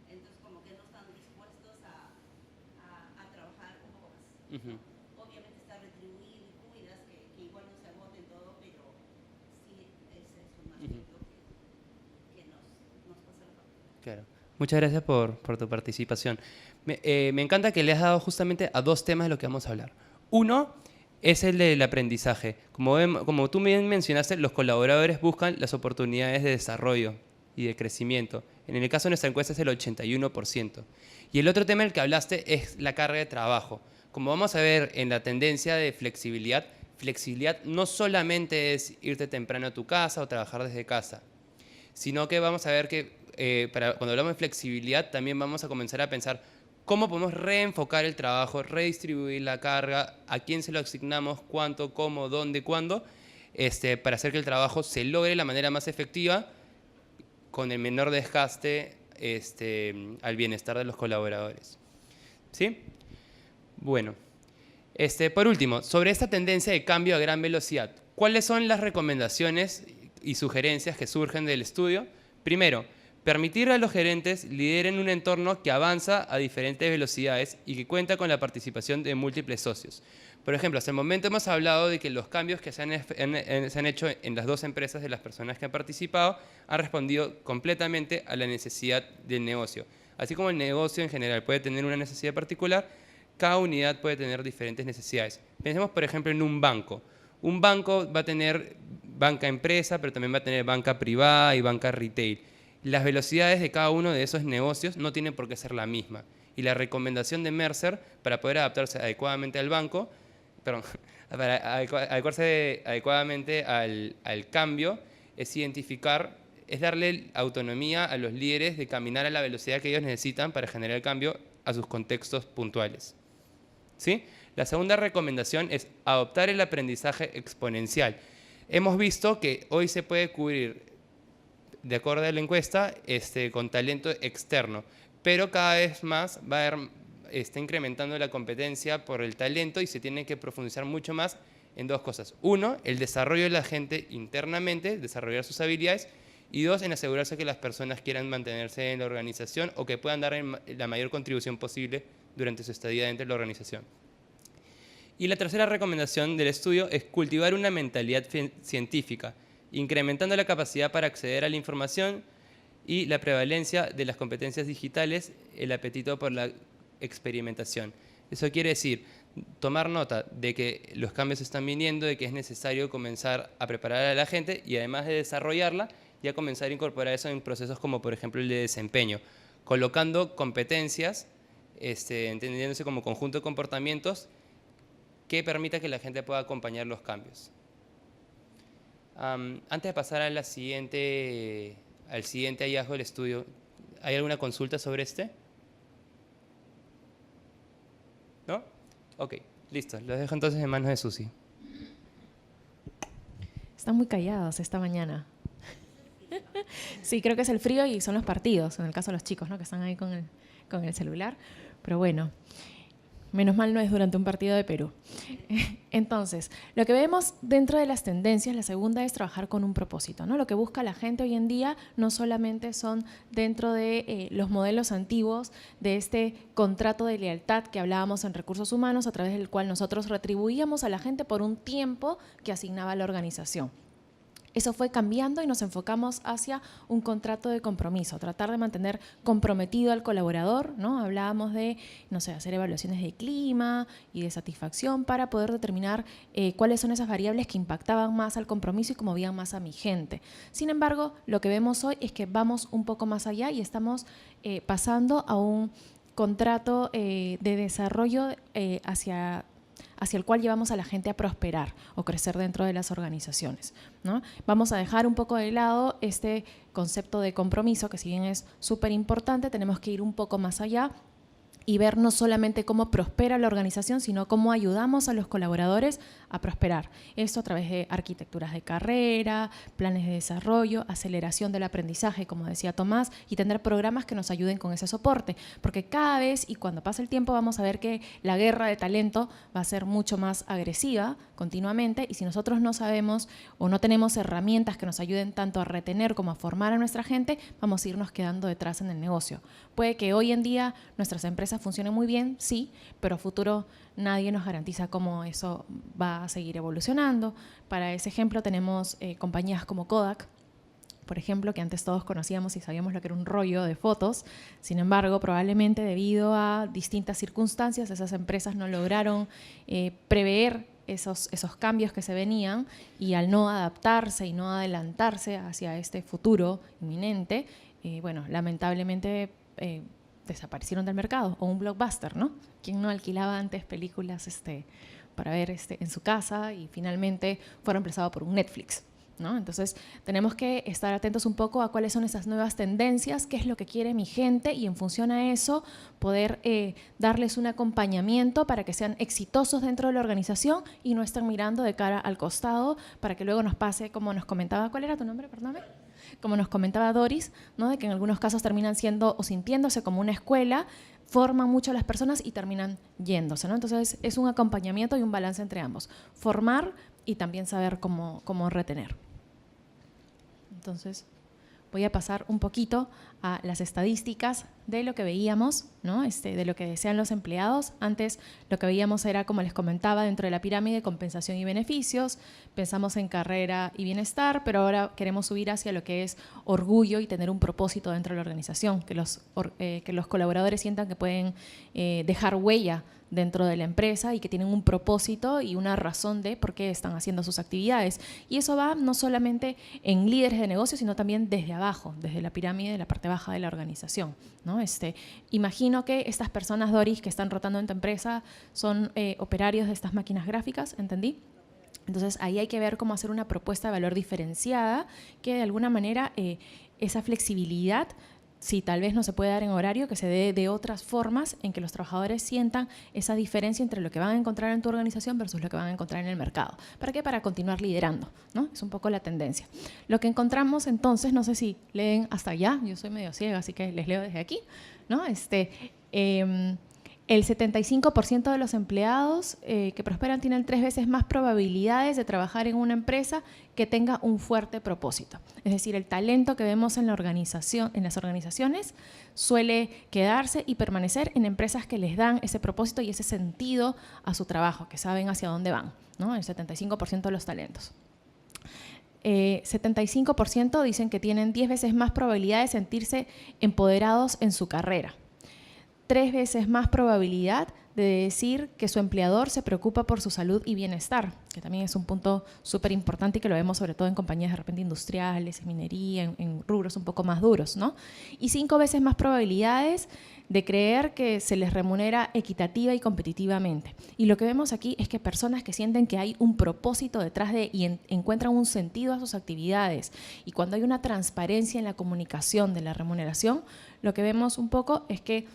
Entonces, como que no están dispuestos a trabajar un poco más. ¿No? Obviamente está retribuido y cuidas, que igual no se agote todo, pero sí ese es un aspecto que nos pasa la factura. Claro. Muchas gracias por tu participación. Me encanta que le has dado justamente a dos temas de lo que vamos a hablar. Uno es el del aprendizaje. Como tú bien mencionaste, los colaboradores buscan las oportunidades de desarrollo y de crecimiento. En el caso de nuestra encuesta es el 81%. Y el otro tema del que hablaste es la carga de trabajo. Como vamos a ver en la tendencia de flexibilidad, flexibilidad no solamente es irte temprano a tu casa o trabajar desde casa, sino que vamos a ver que cuando hablamos de flexibilidad también vamos a comenzar a pensar cómo podemos reenfocar el trabajo, redistribuir la carga, a quién se lo asignamos, cuánto, cómo, dónde, cuándo, para hacer que el trabajo se logre de la manera más efectiva con el menor desgaste al bienestar de los colaboradores. ¿Sí? Bueno, por último, sobre esta tendencia de cambio a gran velocidad, ¿cuáles son las recomendaciones y sugerencias que surgen del estudio? Primero, permitir a los gerentes lideren un entorno que avanza a diferentes velocidades y que cuenta con la participación de múltiples socios. Por ejemplo, hasta el momento hemos hablado de que los cambios que se han hecho en las dos empresas de las personas que han participado han respondido completamente a la necesidad del negocio. Así como el negocio en general puede tener una necesidad particular, cada unidad puede tener diferentes necesidades. Pensemos, por ejemplo, en un banco. Un banco va a tener banca empresa, pero también va a tener banca privada y banca retail. Las velocidades de cada uno de esos negocios no tienen por qué ser la misma. Y la recomendación de Mercer para poder adaptarse adecuadamente al banco, para adecuarse adecuadamente al cambio, es darle autonomía a los líderes de caminar a la velocidad que ellos necesitan para generar el cambio a sus contextos puntuales. ¿Sí? La segunda recomendación es adoptar el aprendizaje exponencial. Hemos visto que hoy se puede cubrir, de acuerdo a la encuesta, con talento externo, pero cada vez más está incrementando la competencia por el talento y se tiene que profundizar mucho más en dos cosas. Uno, el desarrollo de la gente internamente, desarrollar sus habilidades, y dos, en asegurarse que las personas quieran mantenerse en la organización o que puedan dar la mayor contribución posible durante su estadía dentro de la organización. Y la tercera recomendación del estudio es cultivar una mentalidad científica, incrementando la capacidad para acceder a la información y la prevalencia de las competencias digitales, el apetito por la experimentación. Eso quiere decir tomar nota de que los cambios están viniendo, de que es necesario comenzar a preparar a la gente y además de desarrollarla, ya comenzar a incorporar eso en procesos como por ejemplo el de desempeño, colocando competencias, entendiéndose como conjunto de comportamientos que permita que la gente pueda acompañar los cambios. Antes de pasar a al siguiente hallazgo del estudio, ¿hay alguna consulta sobre este? ¿No? Ok, listo. Los dejo entonces en manos de Susi. Están muy callados esta mañana. Sí, creo que es el frío y son los partidos, en el caso de los chicos, ¿no? Que están ahí con el celular. Pero bueno, menos mal no es durante un partido de Perú. Entonces, lo que vemos dentro de las tendencias, la segunda es trabajar con un propósito, ¿no? Lo que busca la gente hoy en día no solamente son dentro de los modelos antiguos de este contrato de lealtad que hablábamos en recursos humanos, a través del cual nosotros retribuíamos a la gente por un tiempo que asignaba la organización. Eso fue cambiando y nos enfocamos hacia un contrato de compromiso, tratar de mantener comprometido al colaborador, ¿no? Hablábamos de, no sé, hacer evaluaciones de clima y de satisfacción para poder determinar cuáles son esas variables que impactaban más al compromiso y que movían más a mi gente. Sin embargo, lo que vemos hoy es que vamos un poco más allá y estamos pasando a un contrato de desarrollo hacia el cual llevamos a la gente a prosperar o crecer dentro de las organizaciones, ¿no? Vamos a dejar un poco de lado este concepto de compromiso, que si bien es súper importante, tenemos que ir un poco más allá y ver no solamente cómo prospera la organización, sino cómo ayudamos a los colaboradores a prosperar. Esto a través de arquitecturas de carrera, planes de desarrollo, aceleración del aprendizaje, como decía Tomás, y tener programas que nos ayuden con ese soporte. Porque cada vez y cuando pase el tiempo vamos a ver que la guerra de talento va a ser mucho más agresiva continuamente, y si nosotros no sabemos o no tenemos herramientas que nos ayuden tanto a retener como a formar a nuestra gente, vamos a irnos quedando detrás en el negocio. Puede que hoy en día nuestras empresas funcionen muy bien, sí, pero a futuro nadie nos garantiza cómo eso va a seguir evolucionando. Para ese ejemplo tenemos compañías como Kodak, por ejemplo, que antes todos conocíamos y sabíamos lo que era un rollo de fotos. Sin embargo, probablemente debido a distintas circunstancias, esas empresas no lograron prever esos cambios que se venían, y al no adaptarse y no adelantarse hacia este futuro inminente, bueno, lamentablemente desaparecieron del mercado. O un Blockbuster, ¿no? ¿Quién no alquilaba antes películas para ver en su casa y finalmente fue reemplazado por un Netflix, ¿no? Entonces tenemos que estar atentos un poco a cuáles son esas nuevas tendencias, qué es lo que quiere mi gente, y en función a eso poder darles un acompañamiento para que sean exitosos dentro de la organización y no estén mirando de cara al costado para que luego nos pase, como nos comentaba. ¿Cuál era tu nombre? Perdóname. Como nos comentaba Doris, ¿no? De que en algunos casos terminan siendo o sintiéndose como una escuela, forman mucho a las personas y terminan yéndose, ¿no? Entonces es un acompañamiento y un balance entre ambos. Formar y también saber cómo retener. Entonces voy a pasar un poquito a las estadísticas de lo que veíamos, ¿no? De lo que desean los empleados. Antes lo que veíamos era, como les comentaba, dentro de la pirámide, compensación y beneficios. Pensamos en carrera y bienestar, pero ahora queremos subir hacia lo que es orgullo y tener un propósito dentro de la organización, que los colaboradores sientan que pueden dejar huella dentro de la empresa y que tienen un propósito y una razón de por qué están haciendo sus actividades. Y eso va no solamente en líderes de negocio, sino también desde abajo, desde la pirámide, de la parte baja de la organización, ¿no? Imagino que estas personas, Doris, que están rotando en tu empresa son operarios de estas máquinas gráficas, ¿entendí? Entonces ahí hay que ver cómo hacer una propuesta de valor diferenciada que de alguna manera esa flexibilidad, si tal vez no se puede dar en horario, que se dé de otras formas en que los trabajadores sientan esa diferencia entre lo que van a encontrar en tu organización versus lo que van a encontrar en el mercado. ¿Para qué? Para continuar liderando, ¿no? Es un poco la tendencia. Lo que encontramos entonces, no sé si leen hasta allá, yo soy medio ciega, así que les leo desde aquí, ¿no? El 75% de los empleados que prosperan tienen 3 veces más probabilidades de trabajar en una empresa que tenga un fuerte propósito. Es decir, el talento que vemos en la organización, en las organizaciones suele quedarse y permanecer en empresas que les dan ese propósito y ese sentido a su trabajo, que saben hacia dónde van, ¿no? El 75% de los talentos. 75% dicen que tienen 10 veces más probabilidad de sentirse empoderados en su carrera. 3 veces más probabilidad de decir que su empleador se preocupa por su salud y bienestar, que también es un punto súper importante y que lo vemos sobre todo en compañías de repente industriales, en minería, en rubros un poco más duros, ¿no? Y 5 veces más probabilidades de creer que se les remunera equitativa y competitivamente. Y lo que vemos aquí es que personas que sienten que hay un propósito detrás de y encuentran un sentido a sus actividades, y cuando hay una transparencia en la comunicación de la remuneración, lo que vemos un poco es que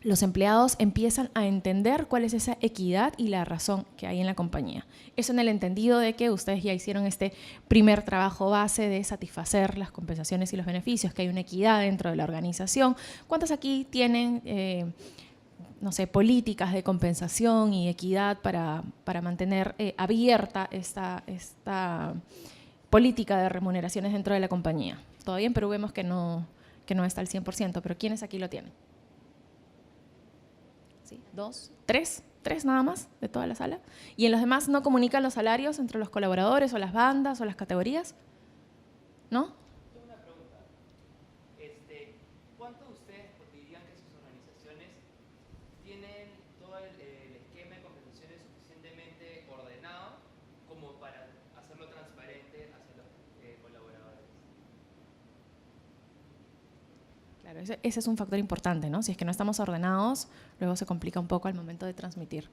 los empleados empiezan a entender cuál es esa equidad y la razón que hay en la compañía. Eso en el entendido de que ustedes ya hicieron este primer trabajo base de satisfacer las compensaciones y los beneficios, que hay una equidad dentro de la organización. ¿Cuántos aquí tienen, no sé, políticas de compensación y equidad para mantener abierta esta política de remuneraciones dentro de la compañía? Todavía en Perú vemos que no está al 100%, pero ¿quiénes aquí lo tienen? ¿Sí? 2, 3 nada más de toda la sala. ¿Y en los demás no comunican los salarios entre los colaboradores o las bandas o las categorías? ¿No? Tengo una pregunta. ¿Cuántos de ustedes dirían que sus organizaciones tienen todo el esquema de compensaciones suficientemente ordenado como para hacerlo transparente hacia los colaboradores? Claro, ese es un factor importante, ¿no? Si es que no estamos ordenados, luego se complica un poco al momento de transmitir.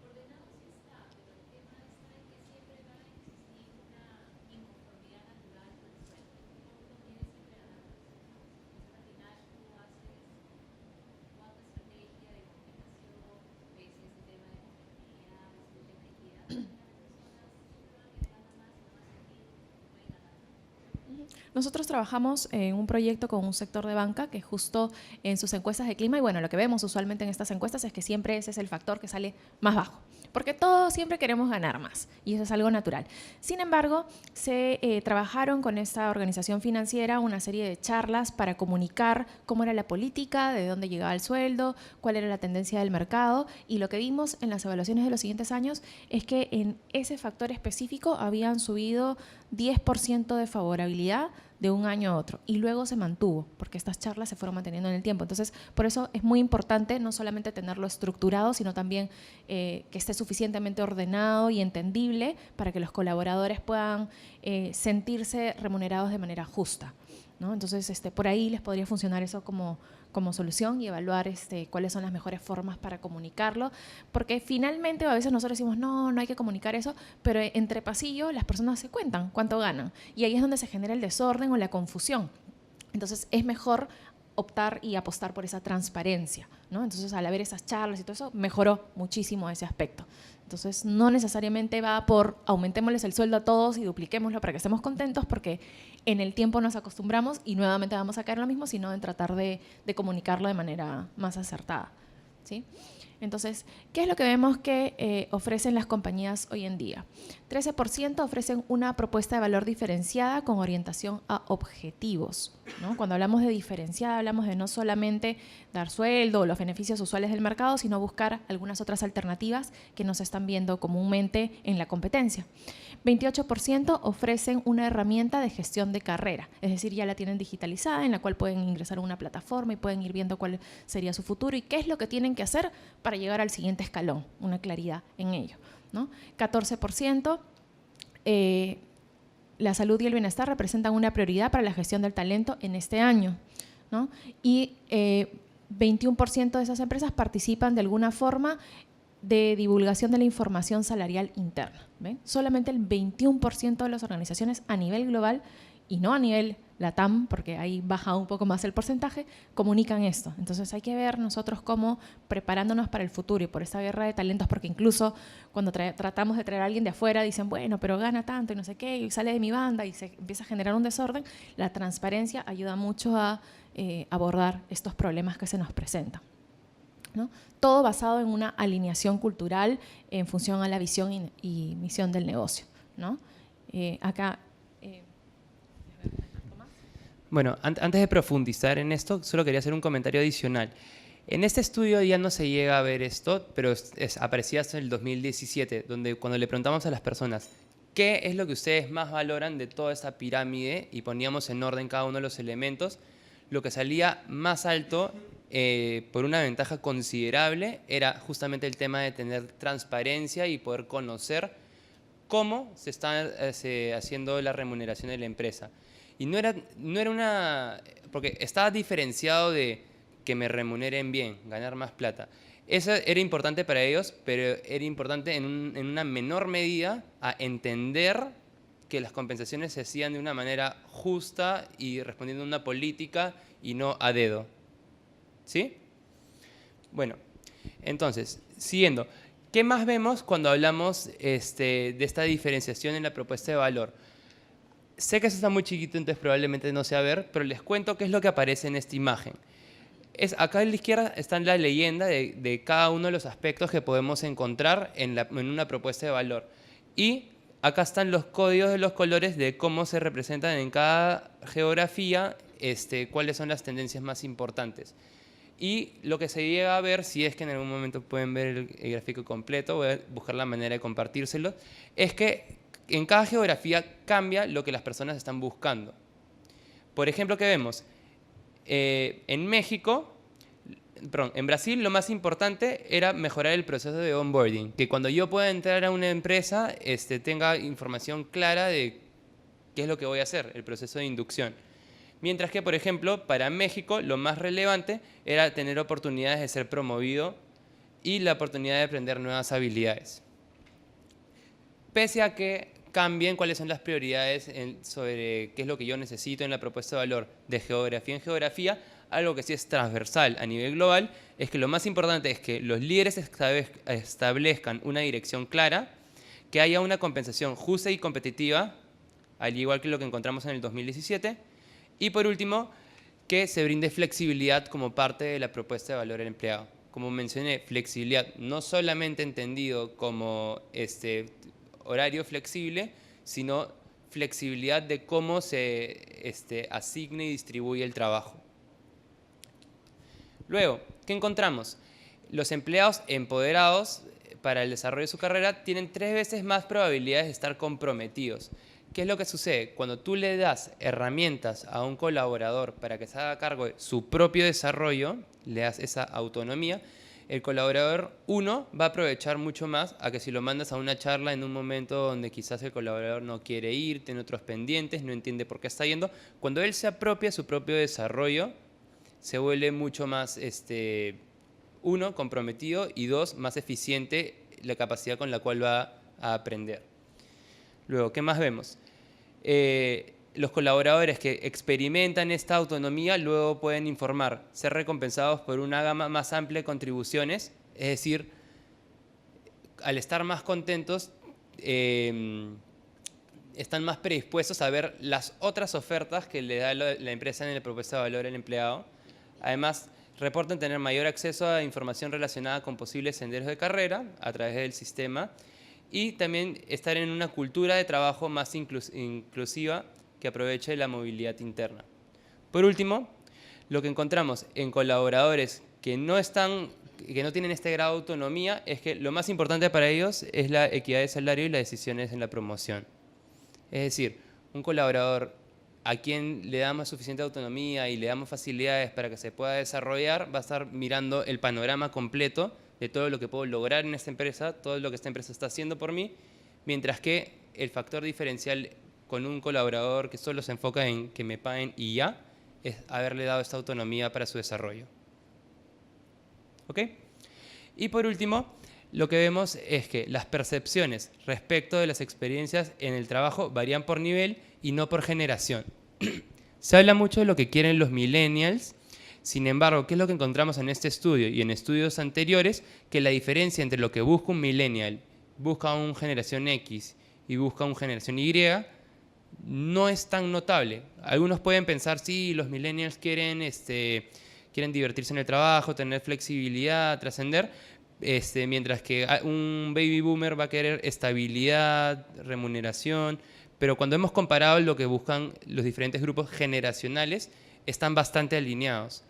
Ordenado sí está, pero el tema está en que siempre va a existir una inconformidad natural con el sueldo. Uno quiere siempre ganar más. Entonces, al final tú haces toda tu estrategia de comunicación, ves ese tema de competitividad, ves el tema de equidad. Al final las personas siempre van a querer ganar más y no van a sentir que pueden ganar más. Nosotros trabajamos en un proyecto con un sector de banca que justo en sus encuestas de clima, y bueno, lo que vemos usualmente en estas encuestas es que siempre ese es el factor que sale más bajo, porque todos siempre queremos ganar más y eso es algo natural. Sin embargo, se trabajaron con esta organización financiera una serie de charlas para comunicar cómo era la política, de dónde llegaba el sueldo, cuál era la tendencia del mercado, y lo que vimos en las evaluaciones de los siguientes años es que en ese factor específico habían subido 10% de favorabilidad de un año a otro, y luego se mantuvo porque estas charlas se fueron manteniendo en el tiempo. Entonces, por eso es muy importante no solamente tenerlo estructurado, sino también que esté suficientemente ordenado y entendible para que los colaboradores puedan sentirse remunerados de manera justa, ¿no? Entonces, por ahí les podría funcionar eso como solución, y evaluar cuáles son las mejores formas para comunicarlo, porque finalmente a veces nosotros decimos no hay que comunicar eso, pero entre pasillo las personas se cuentan cuánto ganan, y ahí es donde se genera el desorden o la confusión. Entonces es mejor optar y apostar por esa transparencia, ¿no? Entonces, al haber esas charlas y todo eso, mejoró muchísimo ese aspecto. Entonces, no necesariamente va por aumentémosles el sueldo a todos y dupliquémoslo para que estemos contentos, porque en el tiempo nos acostumbramos y nuevamente vamos a caer en lo mismo, sino en tratar de comunicarlo de manera más acertada, ¿sí? Entonces, ¿qué es lo que vemos que ofrecen las compañías hoy en día? 13% ofrecen una propuesta de valor diferenciada con orientación a objetivos, ¿no? Cuando hablamos de diferenciada, hablamos de no solamente dar sueldo o los beneficios usuales del mercado, sino buscar algunas otras alternativas que no se están viendo comúnmente en la competencia. 28% ofrecen una herramienta de gestión de carrera, es decir, ya la tienen digitalizada, en la cual pueden ingresar a una plataforma y pueden ir viendo cuál sería su futuro y qué es lo que tienen que hacer para llegar al siguiente escalón, una claridad en ello, ¿no? 14%, la salud y el bienestar representan una prioridad para la gestión del talento en este año, ¿no? Y 21% de esas empresas participan de alguna forma de divulgación de la información salarial interna, ¿ven? Solamente el 21% de las organizaciones a nivel global, y no a nivel LATAM, porque ahí baja un poco más el porcentaje, comunican esto. Entonces hay que ver nosotros cómo preparándonos para el futuro y por esta guerra de talentos, porque incluso cuando tratamos de traer a alguien de afuera, dicen, bueno, pero gana tanto y no sé qué, y sale de mi banda y se empieza a generar un desorden. La transparencia ayuda mucho a abordar estos problemas que se nos presentan. ¿no? Todo basado en una alineación cultural en función a la visión y misión del negocio, ¿no? Acá... Bueno, antes de profundizar en esto, solo quería hacer un comentario adicional. En este estudio ya no se llega a ver esto, pero aparecía hasta el 2017, donde cuando le preguntamos a las personas qué es lo que ustedes más valoran de toda esta pirámide y poníamos en orden cada uno de los elementos, lo que salía más alto por una ventaja considerable era justamente el tema de tener transparencia y poder conocer cómo se está haciendo la remuneración de la empresa. Y no era una... porque estaba diferenciado de que me remuneren bien, ganar más plata. Eso era importante para ellos, pero era importante en una menor medida a entender que las compensaciones se hacían de una manera justa y respondiendo a una política y no a dedo. ¿Sí? Bueno, entonces, siguiendo. ¿Qué más vemos cuando hablamos de esta diferenciación en la propuesta de valor? Sé que eso está muy chiquito, entonces probablemente no se va a ver, pero les cuento qué es lo que aparece en esta imagen. Acá a la izquierda está la leyenda de cada uno de los aspectos que podemos encontrar en una propuesta de valor. Y acá están los códigos de los colores de cómo se representan en cada geografía, cuáles son las tendencias más importantes. Y lo que se llega a ver, si es que en algún momento pueden ver el gráfico completo, voy a buscar la manera de compartírselo, es que en cada geografía cambia lo que las personas están buscando. Por ejemplo, ¿qué vemos? En Brasil lo más importante era mejorar el proceso de onboarding, que cuando yo pueda entrar a una empresa tenga información clara de qué es lo que voy a hacer, el proceso de inducción. Mientras que, por ejemplo, para México lo más relevante era tener oportunidades de ser promovido y la oportunidad de aprender nuevas habilidades. Pese a que cambien cuáles son las prioridades sobre qué es lo que yo necesito en la propuesta de valor de geografía en geografía, algo que sí es transversal a nivel global es que lo más importante es que los líderes establezcan una dirección clara, que haya una compensación justa y competitiva, al igual que lo que encontramos en el 2017, y por último, que se brinde flexibilidad como parte de la propuesta de valor al empleado. Como mencioné, flexibilidad no solamente entendido como horario flexible, sino flexibilidad de cómo se asigne y distribuye el trabajo. Luego, ¿qué encontramos? Los empleados empoderados para el desarrollo de su carrera tienen 3 veces más probabilidades de estar comprometidos. ¿Qué es lo que sucede? Cuando tú le das herramientas a un colaborador para que se haga cargo de su propio desarrollo, le das esa autonomía, el colaborador 1 va a aprovechar mucho más a que si lo mandas a una charla en un momento donde quizás el colaborador no quiere ir, tiene otros pendientes, no entiende por qué está yendo. Cuando él se apropia su propio desarrollo, se vuelve mucho más, 1, comprometido y 2, más eficiente la capacidad con la cual va a aprender. Luego, ¿qué más vemos? Los colaboradores que experimentan esta autonomía luego pueden ser recompensados por una gama más amplia de contribuciones, es decir, al estar más contentos, están más predispuestos a ver las otras ofertas que le da la empresa en la propuesta de valor al empleado. Además, reportan tener mayor acceso a información relacionada con posibles senderos de carrera a través del sistema y también estar en una cultura de trabajo más inclusiva que aproveche la movilidad interna. Por último, lo que encontramos en colaboradores que no tienen este grado de autonomía es que lo más importante para ellos es la equidad de salario y las decisiones en la promoción. Es decir, un colaborador a quien le damos suficiente autonomía y le damos facilidades para que se pueda desarrollar, va a estar mirando el panorama completo de todo lo que puedo lograr en esta empresa, todo lo que esta empresa está haciendo por mí, mientras que el factor diferencial con un colaborador que solo se enfoca en que me paguen y ya, es haberle dado esta autonomía para su desarrollo. ¿Ok? Y por último, lo que vemos es que las percepciones respecto de las experiencias en el trabajo varían por nivel y no por generación. Se habla mucho de lo que quieren los millennials. Sin embargo, ¿qué es lo que encontramos en este estudio y en estudios anteriores? Que la diferencia entre lo que busca un millennial, busca una generación X y busca una generación Y, no es tan notable. Algunos pueden pensar, sí, los millennials quieren quieren divertirse en el trabajo, tener flexibilidad, trascender, mientras que un baby boomer va a querer estabilidad, remuneración, pero cuando hemos comparado lo que buscan los diferentes grupos generacionales, están bastante alineados.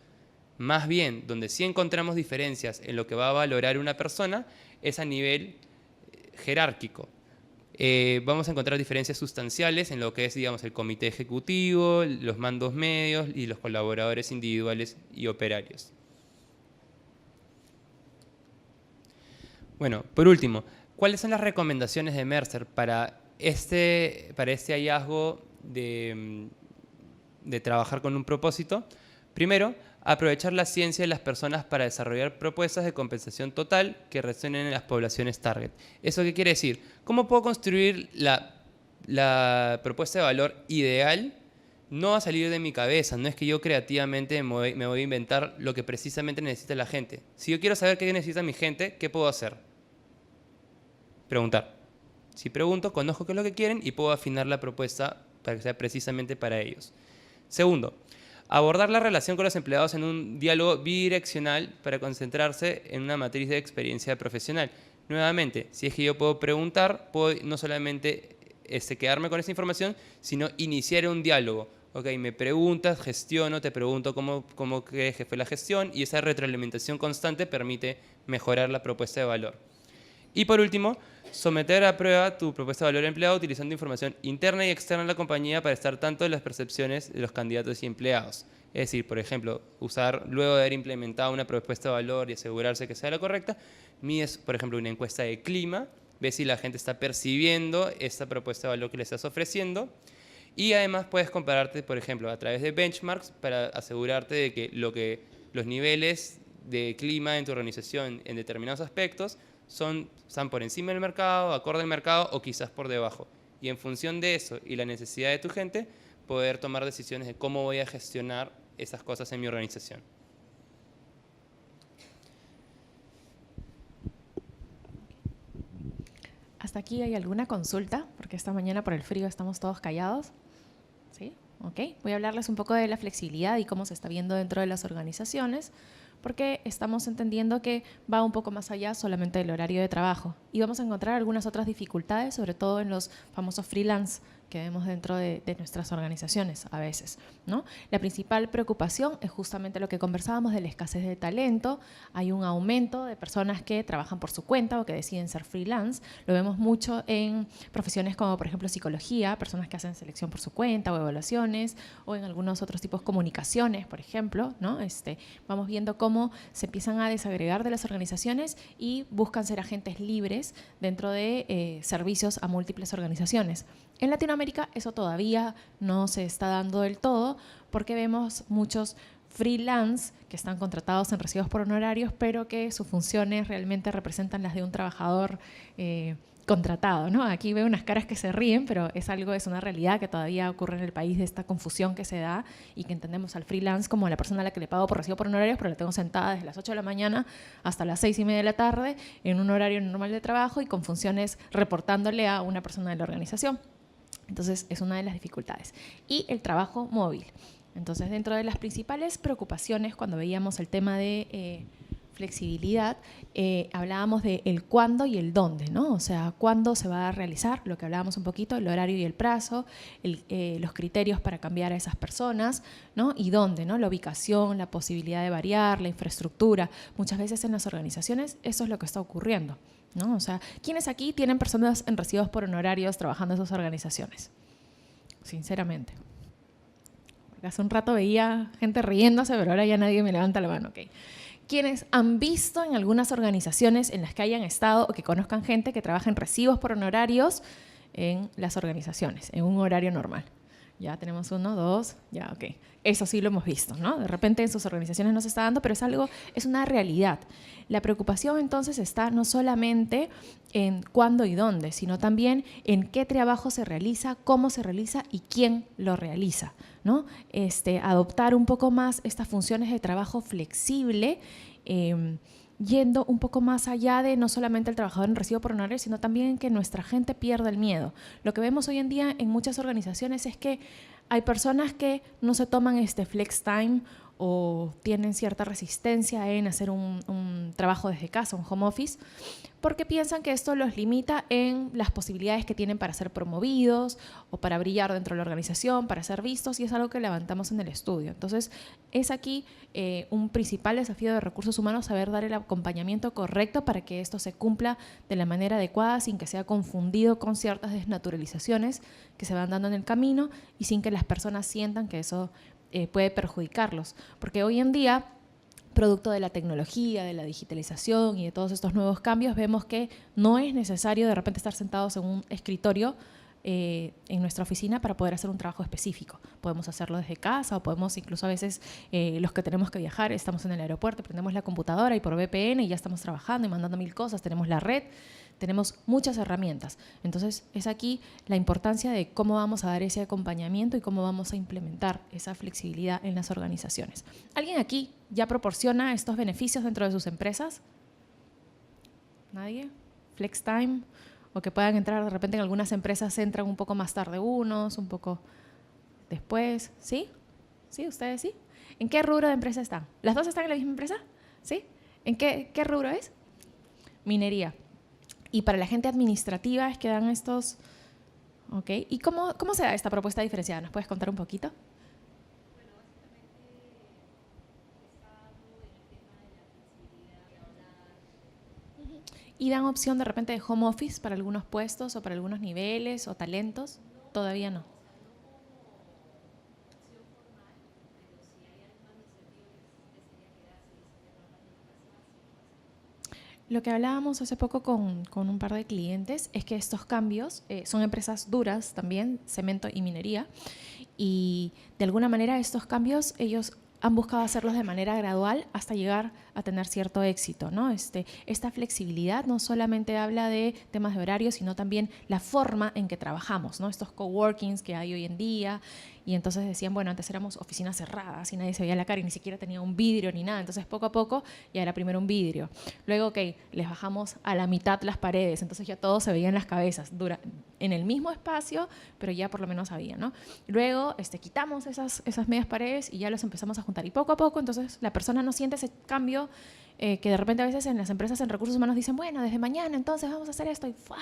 Más bien, donde sí encontramos diferencias en lo que va a valorar una persona es a nivel jerárquico. Vamos a encontrar diferencias sustanciales en lo que es, digamos, el comité ejecutivo, los mandos medios y los colaboradores individuales y operarios. Bueno, por último, ¿cuáles son las recomendaciones de Mercer para este hallazgo de trabajar con un propósito? Primero, aprovechar la ciencia de las personas para desarrollar propuestas de compensación total que resuenen en las poblaciones target. ¿Eso qué quiere decir? ¿Cómo puedo construir la propuesta de valor ideal? No va a salir de mi cabeza, no es que yo creativamente me voy a inventar lo que precisamente necesita la gente. Si yo quiero saber qué necesita mi gente, ¿qué puedo hacer? Preguntar. Si pregunto, conozco qué es lo que quieren y puedo afinar la propuesta para que sea precisamente para ellos. Segundo, abordar la relación con los empleados en un diálogo bidireccional para concentrarse en una matriz de experiencia profesional. Nuevamente, si es que yo puedo preguntar, puedo no solamente quedarme con esa información, sino iniciar un diálogo. Ok, me preguntas, gestiono, te pregunto cómo crees que fue la gestión y esa retroalimentación constante permite mejorar la propuesta de valor. Y por último, someter a prueba tu propuesta de valor empleado utilizando información interna y externa de la compañía para estar tanto en las percepciones de los candidatos y empleados. Es decir, por ejemplo, usar luego de haber implementado una propuesta de valor y asegurarse que sea la correcta, mides, por ejemplo, una encuesta de clima, ves si la gente está percibiendo esta propuesta de valor que le estás ofreciendo y además puedes compararte, por ejemplo, a través de benchmarks para asegurarte de que los niveles de clima en tu organización en determinados aspectos están por encima del mercado, acorde al mercado o quizás por debajo. Y en función de eso y la necesidad de tu gente, poder tomar decisiones de cómo voy a gestionar esas cosas en mi organización. ¿Hasta aquí hay alguna consulta? Porque esta mañana por el frío estamos todos callados. ¿Sí? Ok. Voy a hablarles un poco de la flexibilidad y cómo se está viendo dentro de las organizaciones, porque estamos entendiendo que va un poco más allá solamente del horario de trabajo. Y vamos a encontrar algunas otras dificultades, sobre todo en los famosos freelance que vemos dentro de nuestras organizaciones a veces, ¿no? La principal preocupación es justamente lo que conversábamos de la escasez de talento. Hay un aumento de personas que trabajan por su cuenta o que deciden ser freelance. Lo vemos mucho en profesiones como, por ejemplo, psicología, personas que hacen selección por su cuenta o evaluaciones, o en algunos otros tipos de comunicaciones, por ejemplo, ¿no? Vamos viendo cómo se empiezan a desagregar de las organizaciones y buscan ser agentes libres dentro de servicios a múltiples organizaciones. En Latinoamérica eso todavía no se está dando del todo porque vemos muchos freelance que están contratados en recibos por honorarios, pero que sus funciones realmente representan las de un trabajador contratado, ¿no? Aquí veo unas caras que se ríen, pero es una realidad que todavía ocurre en el país, de esta confusión que se da y que entendemos al freelance como la persona a la que le pago por recibo por honorarios, pero la tengo sentada desde las 8 de la mañana hasta las 6:30 de la tarde en un horario normal de trabajo y con funciones reportándole a una persona de la organización. Entonces, es una de las dificultades. Y el trabajo móvil. Entonces, dentro de las principales preocupaciones, cuando veíamos el tema de flexibilidad, hablábamos de el cuándo y el dónde, ¿no? O sea, cuándo se va a realizar, lo que hablábamos un poquito, el horario y el plazo, los criterios para cambiar a esas personas, ¿no? Y dónde, ¿no? La ubicación, la posibilidad de variar, la infraestructura. Muchas veces en las organizaciones eso es lo que está ocurriendo, ¿no? O sea, ¿quiénes aquí tienen personas en recibos por honorarios trabajando en sus organizaciones? Sinceramente. Porque hace un rato veía gente riéndose, pero ahora ya nadie me levanta la mano, ok. Quienes han visto en algunas organizaciones en las que hayan estado o que conozcan gente que trabaja en recibos por honorarios en las organizaciones, en un horario normal. Ya tenemos 1, 2, ya, ok. Eso sí lo hemos visto, ¿no? De repente en sus organizaciones no se está dando, pero es una realidad. La preocupación entonces está no solamente en cuándo y dónde, sino también en qué trabajo se realiza, cómo se realiza y quién lo realiza, ¿no? Adoptar un poco más estas funciones de trabajo flexible, yendo un poco más allá de no solamente el trabajador en recibo por honorarios, sino también que nuestra gente pierda el miedo. Lo que vemos hoy en día en muchas organizaciones es que hay personas que no se toman flex time o tienen cierta resistencia en hacer un trabajo desde casa, un home office, porque piensan que esto los limita en las posibilidades que tienen para ser promovidos o para brillar dentro de la organización, para ser vistos, y es algo que levantamos en el estudio. Entonces, es aquí un principal desafío de recursos humanos saber dar el acompañamiento correcto para que esto se cumpla de la manera adecuada, sin que sea confundido con ciertas desnaturalizaciones que se van dando en el camino y sin que las personas sientan que eso puede perjudicarlos. Porque hoy en día, producto de la tecnología, de la digitalización y de todos estos nuevos cambios, vemos que no es necesario de repente estar sentados en un escritorio en nuestra oficina para poder hacer un trabajo específico. Podemos hacerlo desde casa o podemos incluso a veces los que tenemos que viajar, estamos en el aeropuerto, prendemos la computadora y por VPN y ya estamos trabajando y mandando mil cosas, tenemos la red, tenemos muchas herramientas. Entonces es aquí la importancia de cómo vamos a dar ese acompañamiento y cómo vamos a implementar esa flexibilidad en las organizaciones. ¿Alguien aquí ya proporciona estos beneficios dentro de sus empresas? ¿Nadie? ¿Flex time? O que puedan entrar de repente en algunas empresas, entran un poco más tarde unos, un poco después. ¿Sí? ¿Sí? ¿Ustedes sí? ¿En qué rubro de empresa están? ¿Las dos están en la misma empresa? ¿Sí? ¿En qué rubro es? Minería. Y para la gente administrativa es que dan estos… ¿Ok? ¿Y cómo se da esta propuesta diferenciada? ¿Nos puedes contar un poquito? Bueno, básicamente está en el tema de la flexibilidad de hablar. ¿Y dan opción de repente de home office para algunos puestos o para algunos niveles o talentos? Todavía no. Lo que hablábamos hace poco con un par de clientes es que estos cambios son empresas duras también, cemento y minería, y de alguna manera estos cambios ellos han buscado hacerlos de manera gradual hasta llegar a tener cierto éxito, ¿no? Esta flexibilidad no solamente habla de temas de horario, sino también la forma en que trabajamos, ¿no? Estos coworkings que hay hoy en día, y entonces decían, bueno, antes éramos oficinas cerradas y nadie se veía la cara y ni siquiera tenía un vidrio ni nada, entonces poco a poco ya era primero un vidrio. Luego, ok, les bajamos a la mitad las paredes, entonces ya todos se veían las cabezas en el mismo espacio, pero ya por lo menos había, ¿no? Luego quitamos esas medias paredes y ya los empezamos a juntar, y poco a poco entonces la persona no siente ese cambio que de repente a veces en las empresas en recursos humanos dicen, bueno, desde mañana entonces vamos a hacer esto, y ¡fua!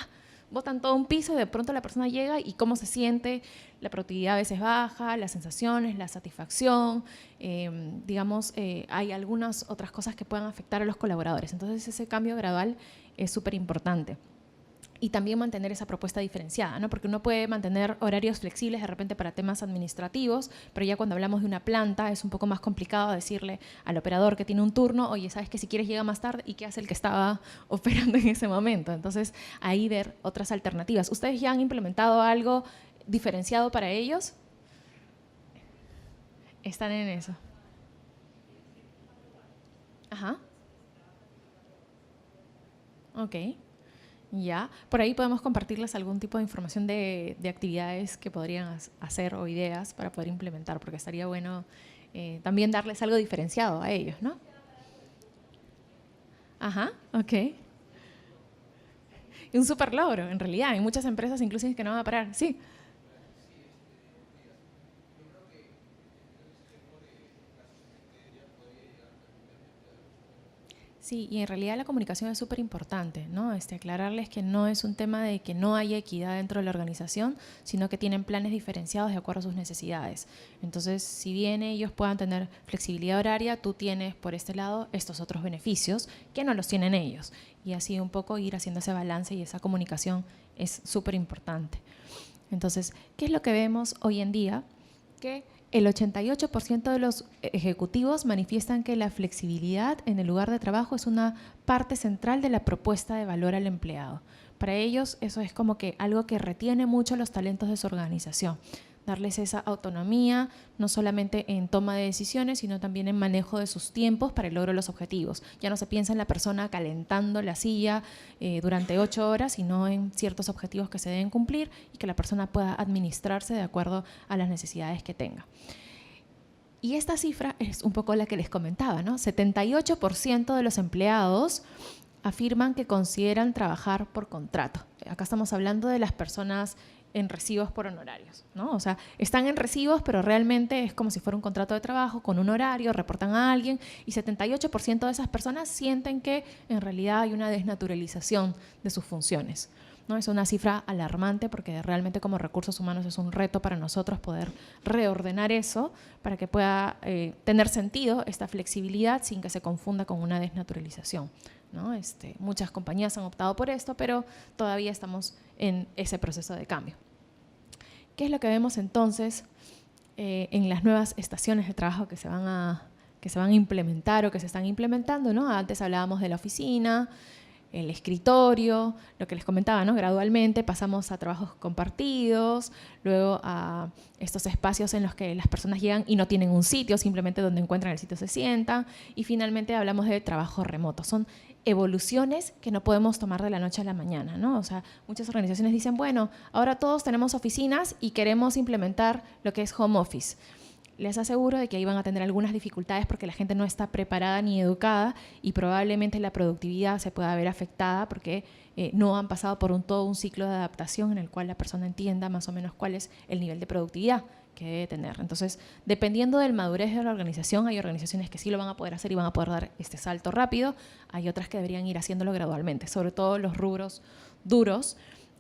Botan todo un piso y de pronto la persona llega y cómo se siente, la productividad a veces baja, las sensaciones, la satisfacción, hay algunas otras cosas que puedan afectar a los colaboradores. Entonces ese cambio gradual es súper importante. Y también mantener esa propuesta diferenciada, ¿no? Porque uno puede mantener horarios flexibles de repente para temas administrativos, pero ya cuando hablamos de una planta es un poco más complicado decirle al operador que tiene un turno, oye, sabes que si quieres llega más tarde, ¿y qué hace el que estaba operando en ese momento? Entonces, ahí ver otras alternativas. ¿Ustedes ya han implementado algo diferenciado para ellos? Están en eso. Ajá. Ok. Ya, por ahí podemos compartirles algún tipo de información de actividades que podrían hacer o ideas para poder implementar, porque estaría bueno también darles algo diferenciado a ellos, ¿no? Ajá, ok. Y un súper logro, en realidad. Hay muchas empresas incluso que no van a parar. Sí. Sí, y en realidad la comunicación es súper importante, ¿no? Aclararles que no es un tema de que no haya equidad dentro de la organización, sino que tienen planes diferenciados de acuerdo a sus necesidades. Entonces, si bien ellos puedan tener flexibilidad horaria, tú tienes por este lado estos otros beneficios que no los tienen ellos. Y así un poco ir haciendo ese balance y esa comunicación es súper importante. Entonces, ¿qué es lo que vemos hoy en día? Que el 88% de los ejecutivos manifiestan que la flexibilidad en el lugar de trabajo es una parte central de la propuesta de valor al empleado. Para ellos eso es como que algo que retiene mucho los talentos de su organización. Darles esa autonomía, no solamente en toma de decisiones, sino también en manejo de sus tiempos para el logro de los objetivos. Ya no se piensa en la persona calentando la silla durante 8 horas, sino en ciertos objetivos que se deben cumplir y que la persona pueda administrarse de acuerdo a las necesidades que tenga. Y esta cifra es un poco la que les comentaba, ¿no? 78% de los empleados afirman que consideran trabajar por contrato. Acá estamos hablando de las personas en recibos por honorarios, ¿no? O sea, están en recibos, pero realmente es como si fuera un contrato de trabajo con un horario, reportan a alguien y 78% de esas personas sienten que en realidad hay una desnaturalización de sus funciones, ¿no? Es una cifra alarmante porque realmente como recursos humanos es un reto para nosotros poder reordenar eso para que pueda tener sentido esta flexibilidad sin que se confunda con una desnaturalización, ¿no? Muchas compañías han optado por esto, pero todavía estamos en ese proceso de cambio. ¿Qué es lo que vemos entonces en las nuevas estaciones de trabajo que se van a implementar o que se están implementando, ¿no? Antes hablábamos de la oficina, el escritorio, lo que les comentaba, ¿no? Gradualmente pasamos a trabajos compartidos, luego a estos espacios en los que las personas llegan y no tienen un sitio, simplemente donde encuentran el sitio se sientan, y finalmente hablamos de trabajo remoto. Son evoluciones que no podemos tomar de la noche a la mañana, ¿no? O sea, muchas organizaciones dicen, bueno, ahora todos tenemos oficinas y queremos implementar lo que es home office. Les aseguro de que ahí van a tener algunas dificultades porque la gente no está preparada ni educada y probablemente la productividad se pueda ver afectada porque no han pasado por todo un ciclo de adaptación en el cual la persona entienda más o menos cuál es el nivel de productividad que debe tener. Entonces, dependiendo del madurez de la organización, hay organizaciones que sí lo van a poder hacer y van a poder dar este salto rápido, hay otras que deberían ir haciéndolo gradualmente, sobre todo los rubros duros.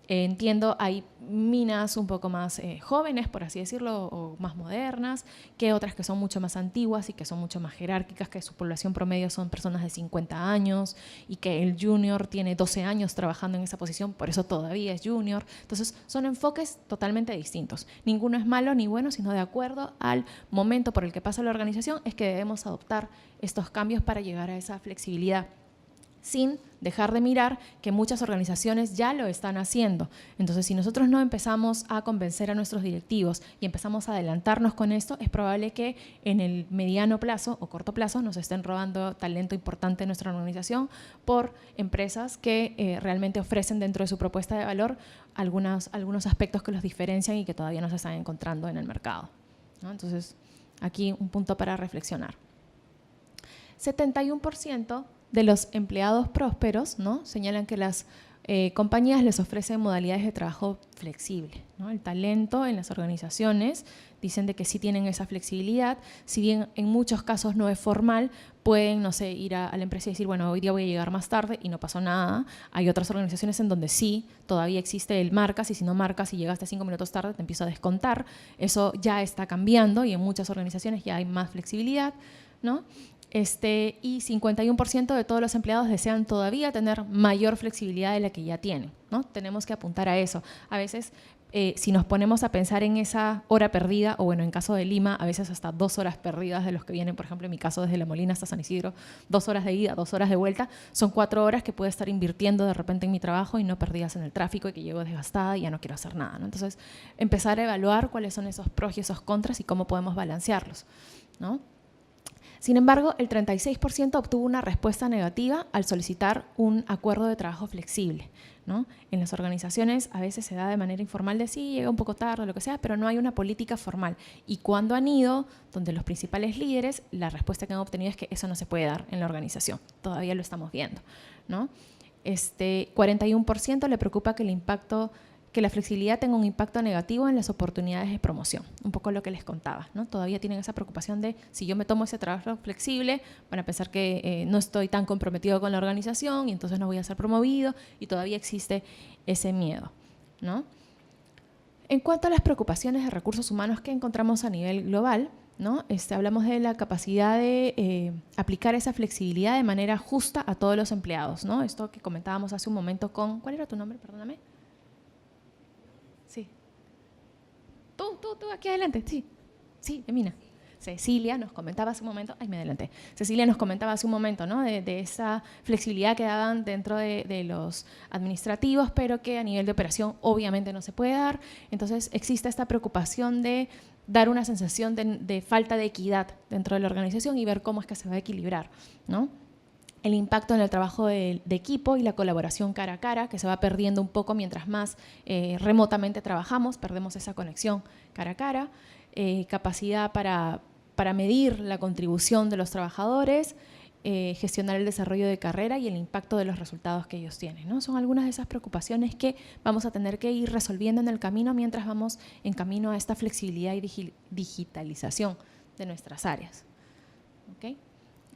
Entiendo, hay minas un poco más jóvenes, por así decirlo, o más modernas, que otras que son mucho más antiguas y que son mucho más jerárquicas, que su población promedio son personas de 50 años y que el junior tiene 12 años trabajando en esa posición, por eso todavía es junior. Entonces, son enfoques totalmente distintos. Ninguno es malo ni bueno, sino de acuerdo al momento por el que pasa la organización, es que debemos adoptar estos cambios para llegar a esa flexibilidad, sin dejar de mirar que muchas organizaciones ya lo están haciendo. Entonces, si nosotros no empezamos a convencer a nuestros directivos y empezamos a adelantarnos con esto, es probable que en el mediano plazo o corto plazo nos estén robando talento importante en nuestra organización por empresas que realmente ofrecen dentro de su propuesta de valor algunos aspectos que los diferencian y que todavía no se están encontrando en el mercado, ¿no? Entonces, aquí un punto para reflexionar. 71% de los empleados prósperos, ¿no?, señalan que las compañías les ofrecen modalidades de trabajo flexible, ¿no? El talento en las organizaciones dicen de que sí tienen esa flexibilidad, si bien en muchos casos no es formal, pueden, no sé, ir a la empresa y decir, bueno, hoy día voy a llegar más tarde y no pasó nada. Hay otras organizaciones en donde sí, todavía existe el marcas y si no marcas y llegaste 5 minutos tarde te empiezo a descontar. Eso ya está cambiando y en muchas organizaciones ya hay más flexibilidad, ¿no? Y 51% de todos los empleados desean todavía tener mayor flexibilidad de la que ya tienen, ¿no? Tenemos que apuntar a eso. A veces, si nos ponemos a pensar en esa hora perdida, o bueno, en caso de Lima, a veces hasta 2 horas perdidas de los que vienen, por ejemplo, en mi caso, desde La Molina hasta San Isidro, 2 horas de ida, 2 horas de vuelta, son 4 horas que puedo estar invirtiendo de repente en mi trabajo y no perdidas en el tráfico y que llego desgastada y ya no quiero hacer nada, ¿no? Entonces, empezar a evaluar cuáles son esos pros y esos contras y cómo podemos balancearlos, ¿no? Sin embargo, el 36% obtuvo una respuesta negativa al solicitar un acuerdo de trabajo flexible, ¿no? En las organizaciones a veces se da de manera informal de sí, llega un poco tarde o lo que sea, pero no hay una política formal. Y cuando han ido, donde los principales líderes, la respuesta que han obtenido es que eso no se puede dar en la organización. Todavía lo estamos viendo, ¿no? 41% le preocupa que la flexibilidad tenga un impacto negativo en las oportunidades de promoción, un poco lo que les contaba, ¿no? Todavía tienen esa preocupación de si yo me tomo ese trabajo flexible, van a pensar que no estoy tan comprometido con la organización y entonces no voy a ser promovido y todavía existe ese miedo, ¿no? En cuanto a las preocupaciones de recursos humanos que encontramos a nivel global, ¿no? Hablamos de la capacidad de aplicar esa flexibilidad de manera justa a todos los empleados, ¿no? Esto que comentábamos hace un momento con… ¿Cuál era tu nombre? Perdóname. Sí. Tú, aquí adelante, sí, Emina. Cecilia nos comentaba hace un momento, me adelanté. Cecilia nos comentaba hace un momento, ¿no?, de esa flexibilidad que daban dentro de los administrativos, pero que a nivel de operación obviamente no se puede dar. Entonces existe esta preocupación de dar una sensación de falta de equidad dentro de la organización y ver cómo es que se va a equilibrar, ¿no? El impacto en el trabajo de equipo y la colaboración cara a cara, que se va perdiendo un poco mientras más remotamente trabajamos, perdemos esa conexión cara a cara, capacidad para medir la contribución de los trabajadores gestionar el desarrollo de carrera y el impacto de los resultados que ellos tienen, ¿no? Son algunas de esas preocupaciones que vamos a tener que ir resolviendo en el camino mientras vamos en camino a esta flexibilidad y digitalización de nuestras áreas. ¿Okay?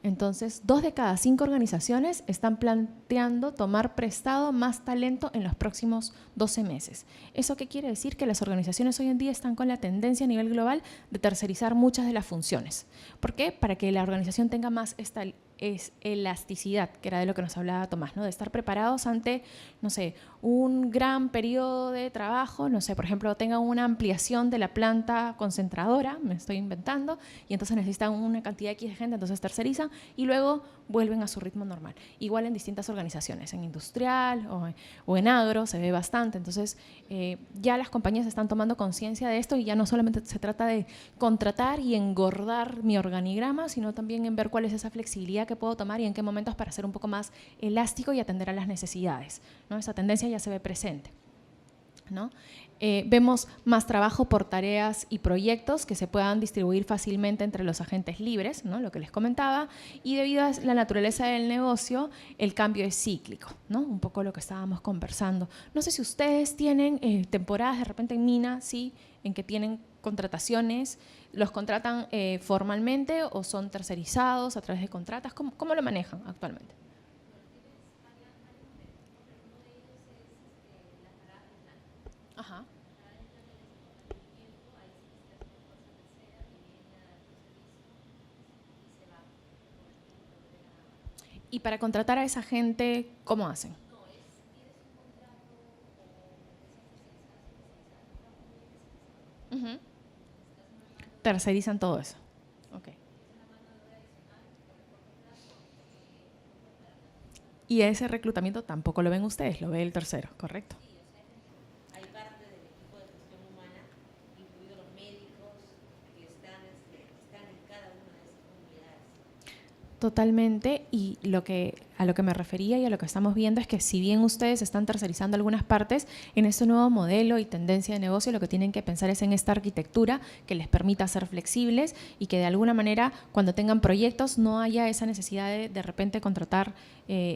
Entonces, 2 de cada 5 organizaciones están planteando tomar prestado más talento en los próximos 12 meses. ¿Eso qué quiere decir? Que las organizaciones hoy en día están con la tendencia a nivel global de tercerizar muchas de las funciones. ¿Por qué? Para que la organización tenga más elasticidad, que era de lo que nos hablaba Tomás, ¿no? De estar preparados ante, no sé, un gran periodo de trabajo, no sé, por ejemplo, tengan una ampliación de la planta concentradora, me estoy inventando, y entonces necesitan una cantidad X de gente, entonces tercerizan y luego vuelven a su ritmo normal. Igual en distintas organizaciones, en industrial o en agro se ve bastante, entonces ya las compañías están tomando conciencia de esto y ya no solamente se trata de contratar y engordar mi organigrama, sino también en ver cuál es esa flexibilidad que puedo tomar y en qué momentos para ser un poco más elástico y atender a las necesidades, ¿no? Esa tendencia ya se ve presente, ¿no? Vemos más trabajo por tareas y proyectos que se puedan distribuir fácilmente entre los agentes libres, ¿no? Lo que les comentaba, y debido a la naturaleza del negocio, el cambio es cíclico, ¿no? Un poco lo que estábamos conversando. No sé si ustedes tienen temporadas de repente en Mina, sí, en que tienen contrataciones, ¿los contratan formalmente o son tercerizados a través de contratas? ¿Cómo lo manejan actualmente? Ajá. Y para contratar a esa gente, ¿cómo hacen? Ujú. Tercerizan todo eso. Okay. Y ese reclutamiento tampoco lo ven ustedes, lo ve el tercero, ¿correcto? Hay parte del equipo de gestión humana, incluidos los médicos, que están en cada una de esas comunidades. Totalmente, y a lo que me refería y a lo que estamos viendo es que si bien ustedes están tercerizando algunas partes, en este nuevo modelo y tendencia de negocio lo que tienen que pensar es en esta arquitectura que les permita ser flexibles y que de alguna manera cuando tengan proyectos no haya esa necesidad de repente contratar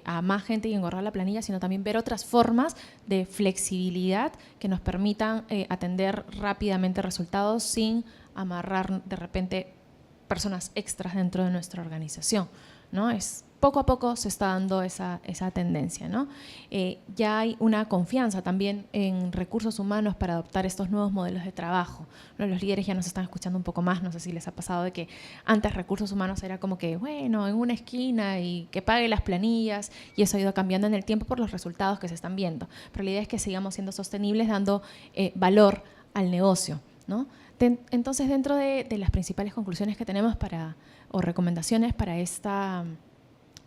a más gente y engordar la planilla, sino también ver otras formas de flexibilidad que nos permitan atender rápidamente resultados sin amarrar de repente personas extras dentro de nuestra organización, ¿no? Poco a poco se está dando esa tendencia, ¿no? Ya hay una confianza también en recursos humanos para adoptar estos nuevos modelos de trabajo, ¿no? Los líderes ya nos están escuchando un poco más, no sé si les ha pasado de que antes recursos humanos era como que, bueno, en una esquina y que pague las planillas, y eso ha ido cambiando en el tiempo por los resultados que se están viendo. Pero la idea es que sigamos siendo sostenibles, dando valor al negocio, ¿no? Entonces, dentro de las principales conclusiones que tenemos o recomendaciones para esta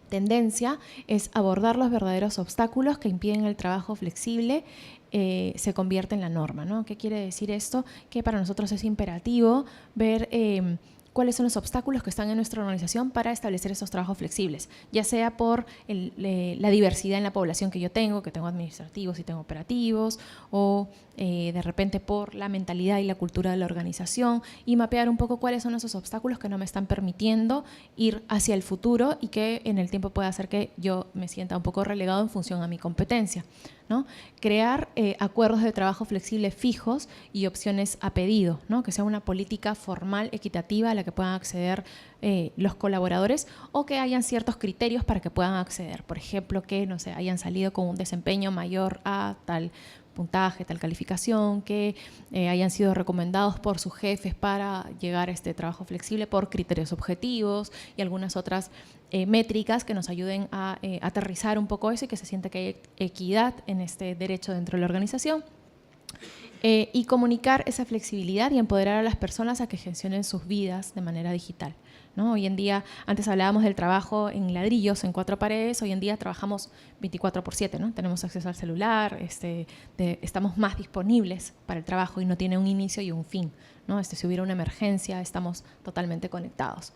tendencia es abordar los verdaderos obstáculos que impiden el trabajo flexible se convierte en la norma, ¿no? ¿Qué quiere decir esto? Que para nosotros es imperativo ver cuáles son los obstáculos que están en nuestra organización para establecer esos trabajos flexibles, ya sea por la diversidad en la población que yo tengo administrativos y tengo operativos, o de repente por la mentalidad y la cultura de la organización, y mapear un poco cuáles son esos obstáculos que no me están permitiendo ir hacia el futuro y que en el tiempo puede hacer que yo me sienta un poco relegado en función a mi competencia, ¿no? Crear acuerdos de trabajo flexible fijos y opciones a pedido, ¿no? Que sea una política formal, equitativa, a la que puedan acceder los colaboradores, o que hayan ciertos criterios para que puedan acceder. Por ejemplo, que no sé, hayan salido con un desempeño mayor a tal puntaje, tal calificación, que hayan sido recomendados por sus jefes para llegar a este trabajo flexible por criterios objetivos y algunas otras métricas que nos ayuden a aterrizar un poco eso y que se sienta que hay equidad en este derecho dentro de la organización. Y comunicar esa flexibilidad y empoderar a las personas a que gestionen sus vidas de manera digital, ¿no? Hoy en día, antes hablábamos del trabajo en ladrillos, en 4 paredes, hoy en día trabajamos 24/7, ¿no? Tenemos acceso al celular, estamos más disponibles para el trabajo y no tiene un inicio y un fin, ¿no? Si hubiera una emergencia, estamos totalmente conectados.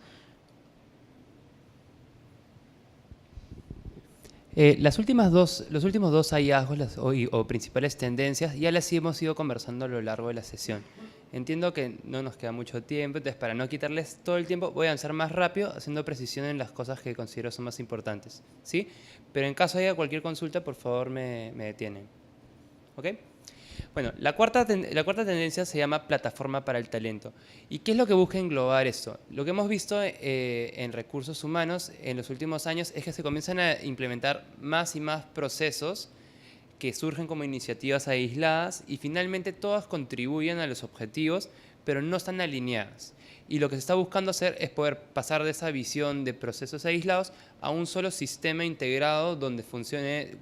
Los últimos dos hallazgos o principales tendencias ya las hemos ido conversando a lo largo de la sesión. Entiendo que no nos queda mucho tiempo, entonces para no quitarles todo el tiempo voy a avanzar más rápido haciendo precisión en las cosas que considero son más importantes, ¿sí? Pero en caso haya cualquier consulta, por favor me detienen. ¿Ok? Bueno, la cuarta tendencia se llama plataforma para el talento. ¿Y qué es lo que busca englobar esto? Lo que hemos visto en recursos humanos en los últimos años es que se comienzan a implementar más y más procesos que surgen como iniciativas aisladas y finalmente todas contribuyen a los objetivos, pero no están alineadas. Y lo que se está buscando hacer es poder pasar de esa visión de procesos aislados a un solo sistema integrado donde funcione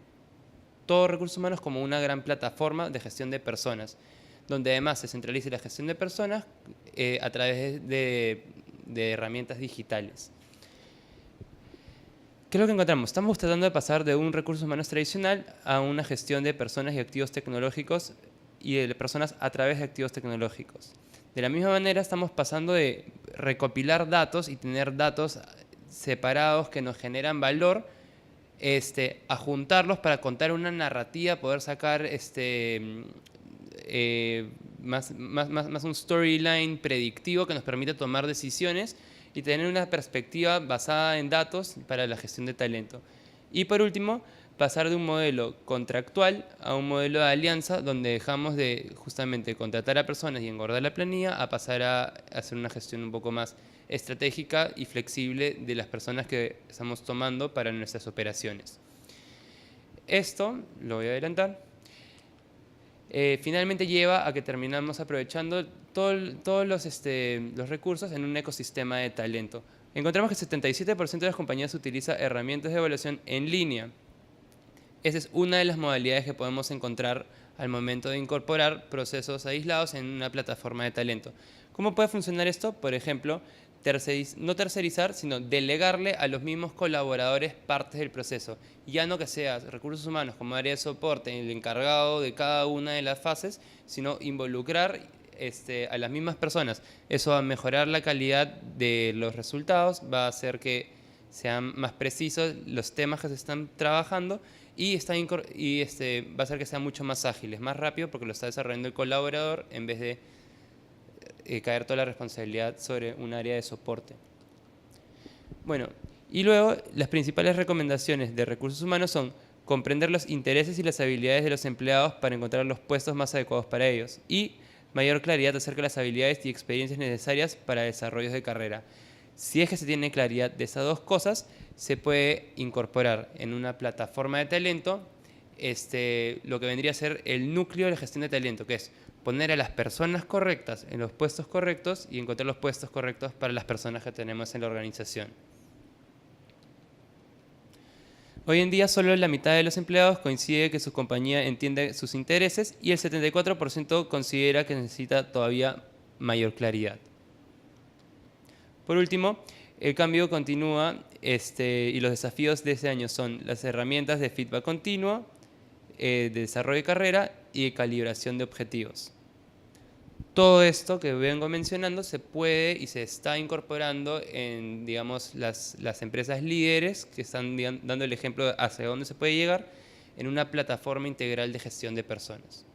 todos recursos humanos como una gran plataforma de gestión de personas, donde además se centralice la gestión de personas a través de herramientas digitales. ¿Qué es lo que encontramos? Estamos tratando de pasar de un recursos humanos tradicional a una gestión de personas y activos tecnológicos y de personas a través de activos tecnológicos. De la misma manera estamos pasando de recopilar datos y tener datos separados que nos generan valor a juntarlos para contar una narrativa, poder sacar más un storyline predictivo que nos permite tomar decisiones y tener una perspectiva basada en datos para la gestión de talento. Y por último, pasar de un modelo contractual a un modelo de alianza donde dejamos de justamente contratar a personas y engordar la planilla a pasar a hacer una gestión un poco más estratégica y flexible de las personas que estamos tomando para nuestras operaciones. Esto, lo voy a adelantar, finalmente lleva a que terminamos aprovechando todos los recursos en un ecosistema de talento. Encontramos que el 77% de las compañías utiliza herramientas de evaluación en línea. Esa es una de las modalidades que podemos encontrar al momento de incorporar procesos aislados en una plataforma de talento. ¿Cómo puede funcionar esto? Por ejemplo, no tercerizar, sino delegarle a los mismos colaboradores partes del proceso. Ya no que sea recursos humanos como área de soporte, el encargado de cada una de las fases, sino involucrar a las mismas personas. Eso va a mejorar la calidad de los resultados, va a hacer que sean más precisos los temas que se están trabajando y va a hacer que sean mucho más ágiles, más rápido, porque lo está desarrollando el colaborador en vez de caer toda la responsabilidad sobre un área de soporte. Bueno, y luego las principales recomendaciones de recursos humanos son comprender los intereses y las habilidades de los empleados para encontrar los puestos más adecuados para ellos y mayor claridad acerca de las habilidades y experiencias necesarias para desarrollos de carrera. Si es que se tiene claridad de esas dos cosas, se puede incorporar en una plataforma de talento lo que vendría a ser el núcleo de la gestión de talento, que es poner a las personas correctas en los puestos correctos y encontrar los puestos correctos para las personas que tenemos en la organización. Hoy en día solo la mitad de los empleados coincide que su compañía entiende sus intereses y el 74% considera que necesita todavía mayor claridad. Por último, el cambio continúa y los desafíos de ese año son las herramientas de feedback continuo, de desarrollo de carrera y de calibración de objetivos. Todo esto que vengo mencionando se puede y se está incorporando en, digamos, las empresas líderes que están dando el ejemplo de hacia dónde se puede llegar en una plataforma integral de gestión de personas.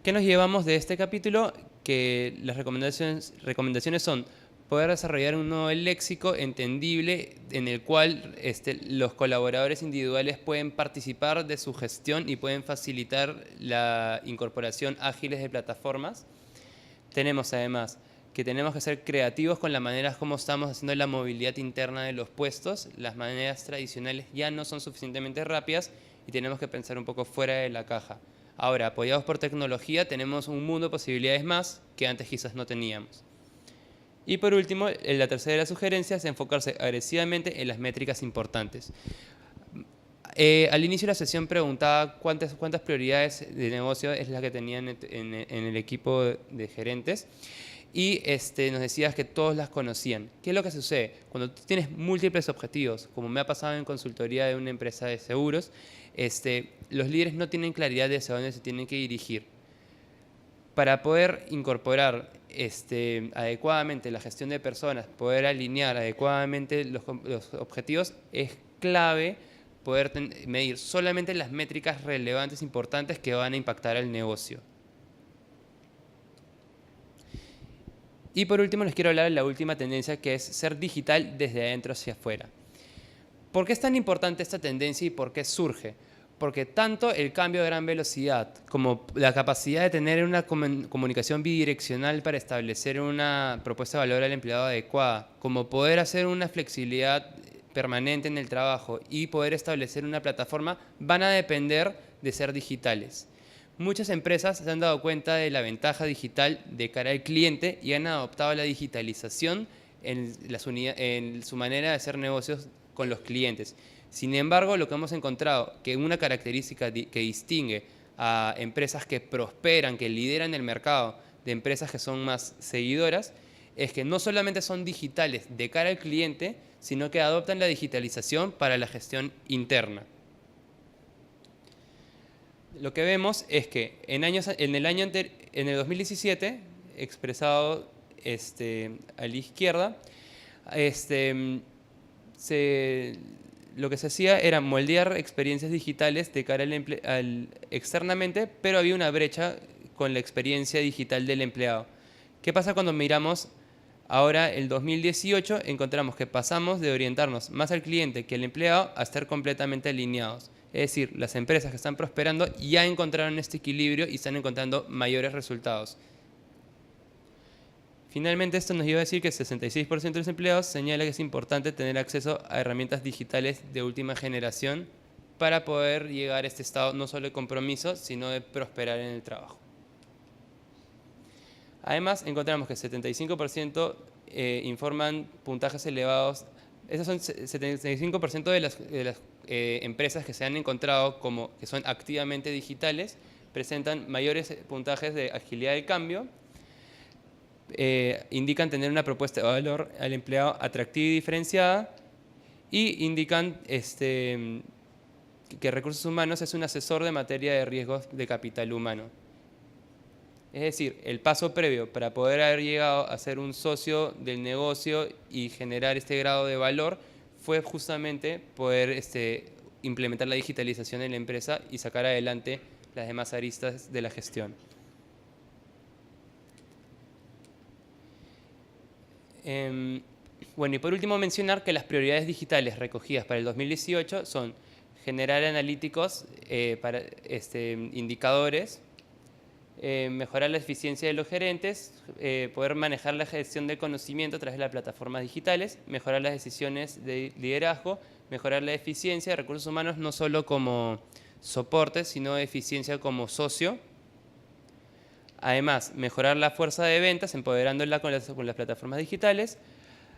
¿Qué nos llevamos de este capítulo? Que las recomendaciones son poder desarrollar un nuevo léxico entendible en el cual los colaboradores individuales pueden participar de su gestión y pueden facilitar la incorporación ágiles de plataformas. Tenemos además que tenemos que ser creativos con las maneras como estamos haciendo la movilidad interna de los puestos. Las maneras tradicionales ya no son suficientemente rápidas y tenemos que pensar un poco fuera de la caja. Ahora, apoyados por tecnología, tenemos un mundo de posibilidades más que antes quizás no teníamos. Y por último, la tercera de las sugerencias es enfocarse agresivamente en las métricas importantes. Al inicio de la sesión preguntaba cuántas prioridades de negocio es la que tenían en el equipo de gerentes y nos decías que todos las conocían. ¿Qué es lo que sucede? Cuando tú tienes múltiples objetivos, como me ha pasado en consultoría de una empresa de seguros, los líderes no tienen claridad de hacia dónde se tienen que dirigir. Para poder incorporar adecuadamente la gestión de personas, poder alinear adecuadamente los objetivos, es clave poder medir solamente las métricas relevantes, importantes que van a impactar al negocio. Y por último, les quiero hablar de la última tendencia, que es ser digital desde adentro hacia afuera. ¿Por qué es tan importante esta tendencia y por qué surge? Porque tanto el cambio a gran velocidad como la capacidad de tener una comunicación bidireccional para establecer una propuesta de valor al empleado adecuada, como poder hacer una flexibilidad permanente en el trabajo y poder establecer una plataforma, van a depender de ser digitales. Muchas empresas se han dado cuenta de la ventaja digital de cara al cliente y han adoptado la digitalización en su manera de hacer negocios con los clientes. Sin embargo, lo que hemos encontrado, que una característica que distingue a empresas que prosperan, que lideran el mercado, de empresas que son más seguidoras, es que no solamente son digitales de cara al cliente, sino que adoptan la digitalización para la gestión interna. Lo que vemos es que en el 2017, expresado a la izquierda, lo que se hacía era moldear experiencias digitales de cara externamente, pero había una brecha con la experiencia digital del empleado. ¿Qué pasa cuando miramos ahora el 2018? Encontramos que pasamos de orientarnos más al cliente que al empleado a estar completamente alineados. Es decir, las empresas que están prosperando ya encontraron este equilibrio y están encontrando mayores resultados. Finalmente, esto nos lleva a decir que el 66% de los empleados señala que es importante tener acceso a herramientas digitales de última generación para poder llegar a este estado no solo de compromiso, sino de prosperar en el trabajo. Además, encontramos que el 75% informan puntajes elevados. Esos son 75% de las empresas que se han encontrado que son activamente digitales, presentan mayores puntajes de agilidad de cambio, indican tener una propuesta de valor al empleado atractiva y diferenciada, y indican que Recursos Humanos es un asesor de materia de riesgos de capital humano. Es decir, el paso previo para poder haber llegado a ser un socio del negocio y generar este grado de valor fue justamente poder implementar la digitalización en la empresa y sacar adelante las demás aristas de la gestión. Bueno, y por último mencionar que las prioridades digitales recogidas para el 2018 son generar analíticos para indicadores, mejorar la eficiencia de los gerentes, poder manejar la gestión del conocimiento a través de las plataformas digitales, mejorar las decisiones de liderazgo, mejorar la eficiencia de recursos humanos no solo como soporte, sino eficiencia como socio. Además, mejorar la fuerza de ventas, empoderándola con las plataformas digitales,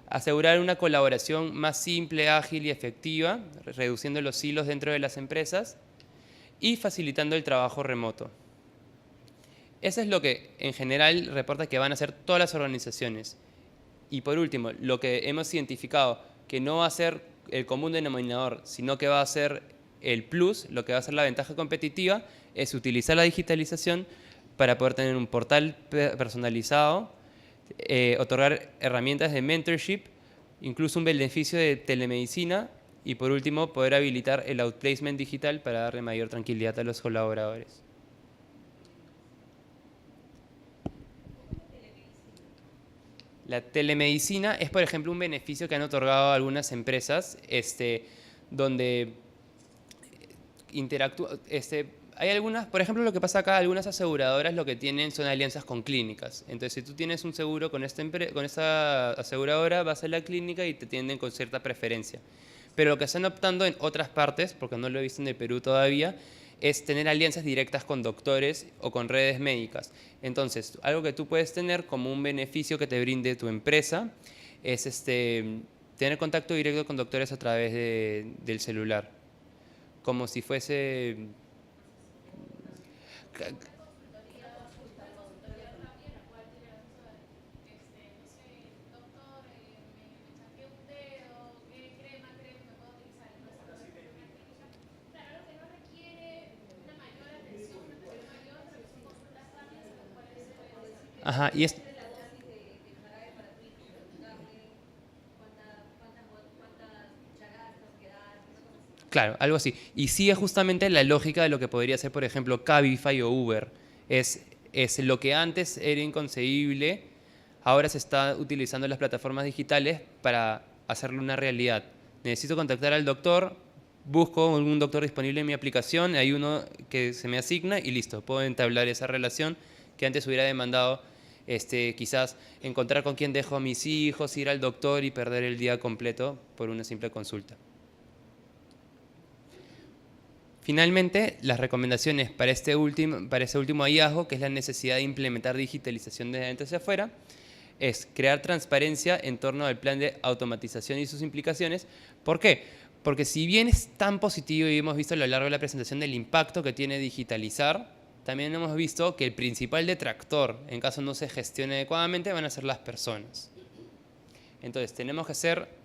asegurar una colaboración más simple, ágil y efectiva, reduciendo los hilos dentro de las empresas y facilitando el trabajo remoto. Eso es lo que en general reporta que van a hacer todas las organizaciones. Y por último, lo que hemos identificado que no va a ser el común denominador, sino que va a ser el plus, lo que va a ser la ventaja competitiva, es utilizar la digitalización para poder tener un portal personalizado, otorgar herramientas de mentorship, incluso un beneficio de telemedicina y por último poder habilitar el outplacement digital para darle mayor tranquilidad a los colaboradores. La telemedicina es, por ejemplo, un beneficio que han otorgado algunas empresas donde hay algunas, por ejemplo, lo que pasa acá, algunas aseguradoras lo que tienen son alianzas con clínicas. Entonces, si tú tienes un seguro con esta aseguradora, vas a la clínica y te atienden con cierta preferencia. Pero lo que están optando en otras partes, porque no lo he visto en el Perú todavía, es tener alianzas directas con doctores o con redes médicas. Entonces, algo que tú puedes tener como un beneficio que te brinde tu empresa es tener contacto directo con doctores a través del celular. Como si fuese... Ajá, y es... Claro, algo así. Y sigue justamente la lógica de lo que podría ser, por ejemplo, Cabify o Uber. Es lo que antes era inconcebible, ahora se está utilizando las plataformas digitales para hacerlo una realidad. Necesito contactar al doctor, busco un doctor disponible en mi aplicación, hay uno que se me asigna y listo, puedo entablar esa relación que antes hubiera demandado quizás encontrar con quién dejo a mis hijos, ir al doctor y perder el día completo por una simple consulta. Finalmente, las recomendaciones para ese último hallazgo, que es la necesidad de implementar digitalización desde adentro hacia afuera, es crear transparencia en torno al plan de automatización y sus implicaciones. ¿Por qué? Porque si bien es tan positivo y hemos visto a lo largo de la presentación del impacto que tiene digitalizar, también hemos visto que el principal detractor, en caso no se gestione adecuadamente, van a ser las personas. Entonces, tenemos que ser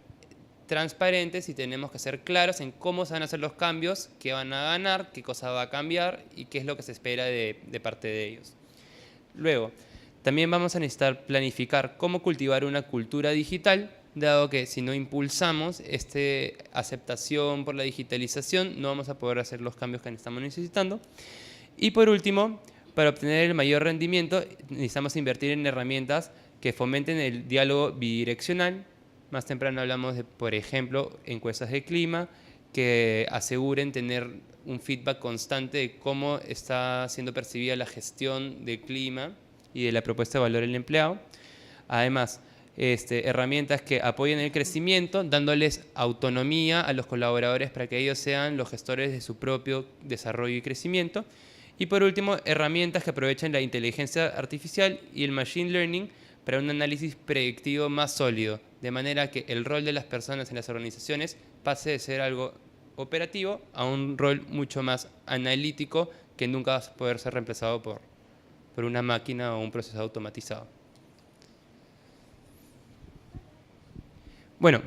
transparentes y tenemos que ser claros en cómo se van a hacer los cambios, qué van a ganar, qué cosa va a cambiar y qué es lo que se espera de parte de ellos. Luego, también vamos a necesitar planificar cómo cultivar una cultura digital, dado que si no impulsamos esta aceptación por la digitalización, no vamos a poder hacer los cambios que estamos necesitando. Y por último, para obtener el mayor rendimiento, necesitamos invertir en herramientas que fomenten el diálogo bidireccional. Más temprano hablamos de, por ejemplo, encuestas de clima, que aseguren tener un feedback constante de cómo está siendo percibida la gestión del clima y de la propuesta de valor del empleado. Además, herramientas que apoyen el crecimiento, dándoles autonomía a los colaboradores para que ellos sean los gestores de su propio desarrollo y crecimiento. Y por último, herramientas que aprovechen la inteligencia artificial y el machine learning para un análisis predictivo más sólido, de manera que el rol de las personas en las organizaciones pase de ser algo operativo a un rol mucho más analítico que nunca va a poder ser reemplazado por una máquina o un proceso automatizado. Bueno,